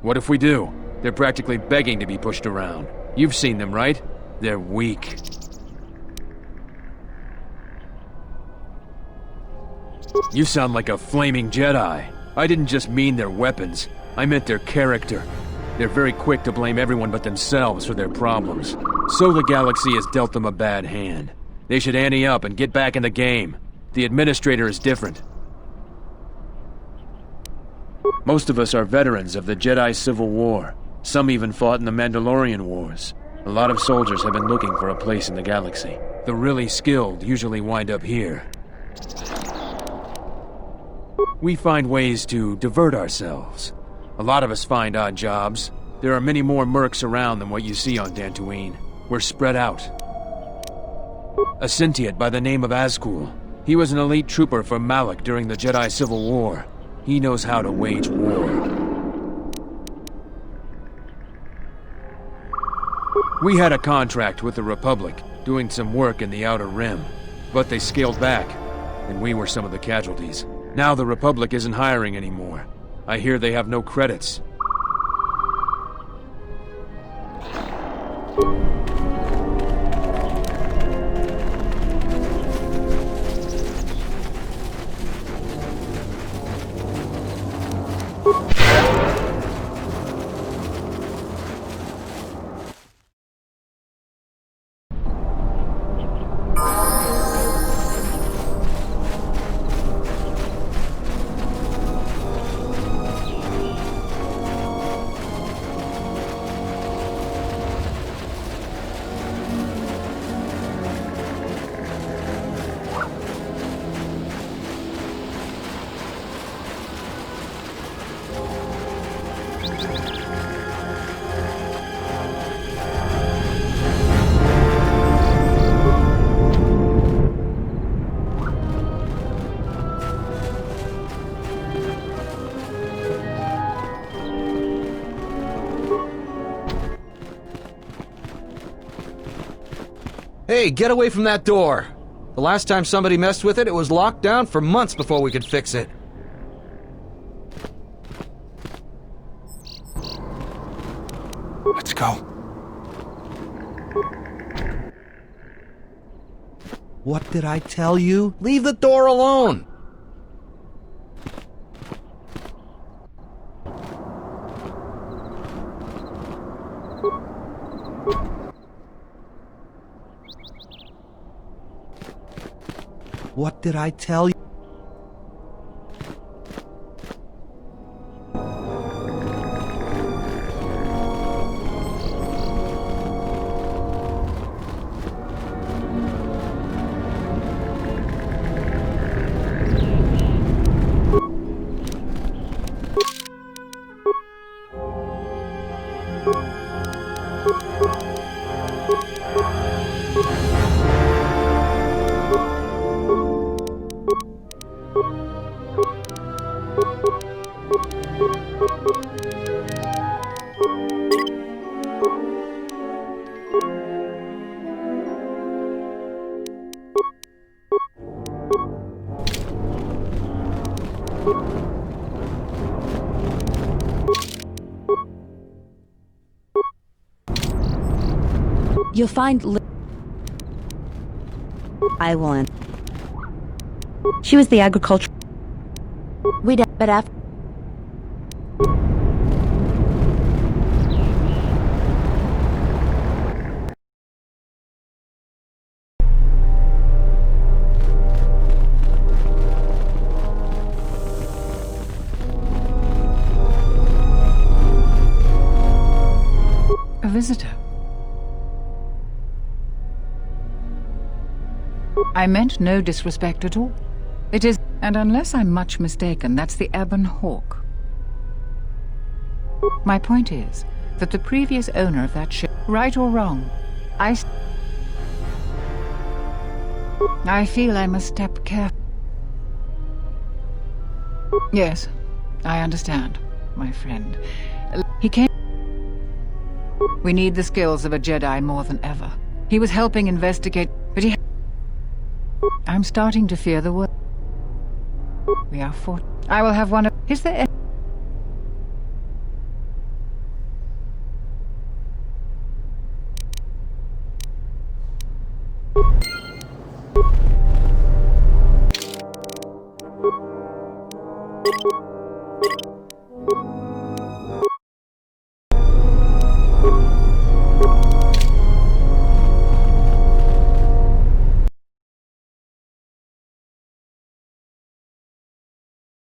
What if we do? They're practically begging to be pushed around. You've seen them, right? They're weak. You sound like a flaming Jedi. I didn't just mean their weapons. I meant their character. They're very quick to blame everyone but themselves for their problems. So the galaxy has dealt them a bad hand. They should ante up and get back in the game. The Administrator is different. Most of us are veterans of the Jedi Civil War. Some even fought in the Mandalorian Wars. A lot of soldiers have been looking for a place in the galaxy. The really skilled usually wind up here. We find ways to divert ourselves. A lot of us find odd jobs. There are many more mercs around than what you see on Dantooine. We're spread out. A Synthiate by the name of Azkul. He was an elite trooper for Malak during the Jedi Civil War. He knows how to wage war. We had a contract with the Republic, doing some work in the Outer Rim. But they scaled back, and we were some of the casualties. Now the Republic isn't hiring anymore. I hear they have no credits. Hey, get away from that door! The last time somebody messed with it, it was locked down for months before we could fix it. Let's go. What did I tell you? Leave the door alone! What did I tell you? You'll find I will answer. She was the agriculture. We did, but after visitor. I meant no disrespect at all. It is, and unless I'm much mistaken, that's the Ebon Hawk. My point is that the previous owner of that ship, right or wrong, I feel I must step carefully. Yes, I understand, my friend. He came... We need the skills of a Jedi more than ever. He was helping investigate, but he... I'm starting to fear the worst. We are fought. I will have one of... Is there...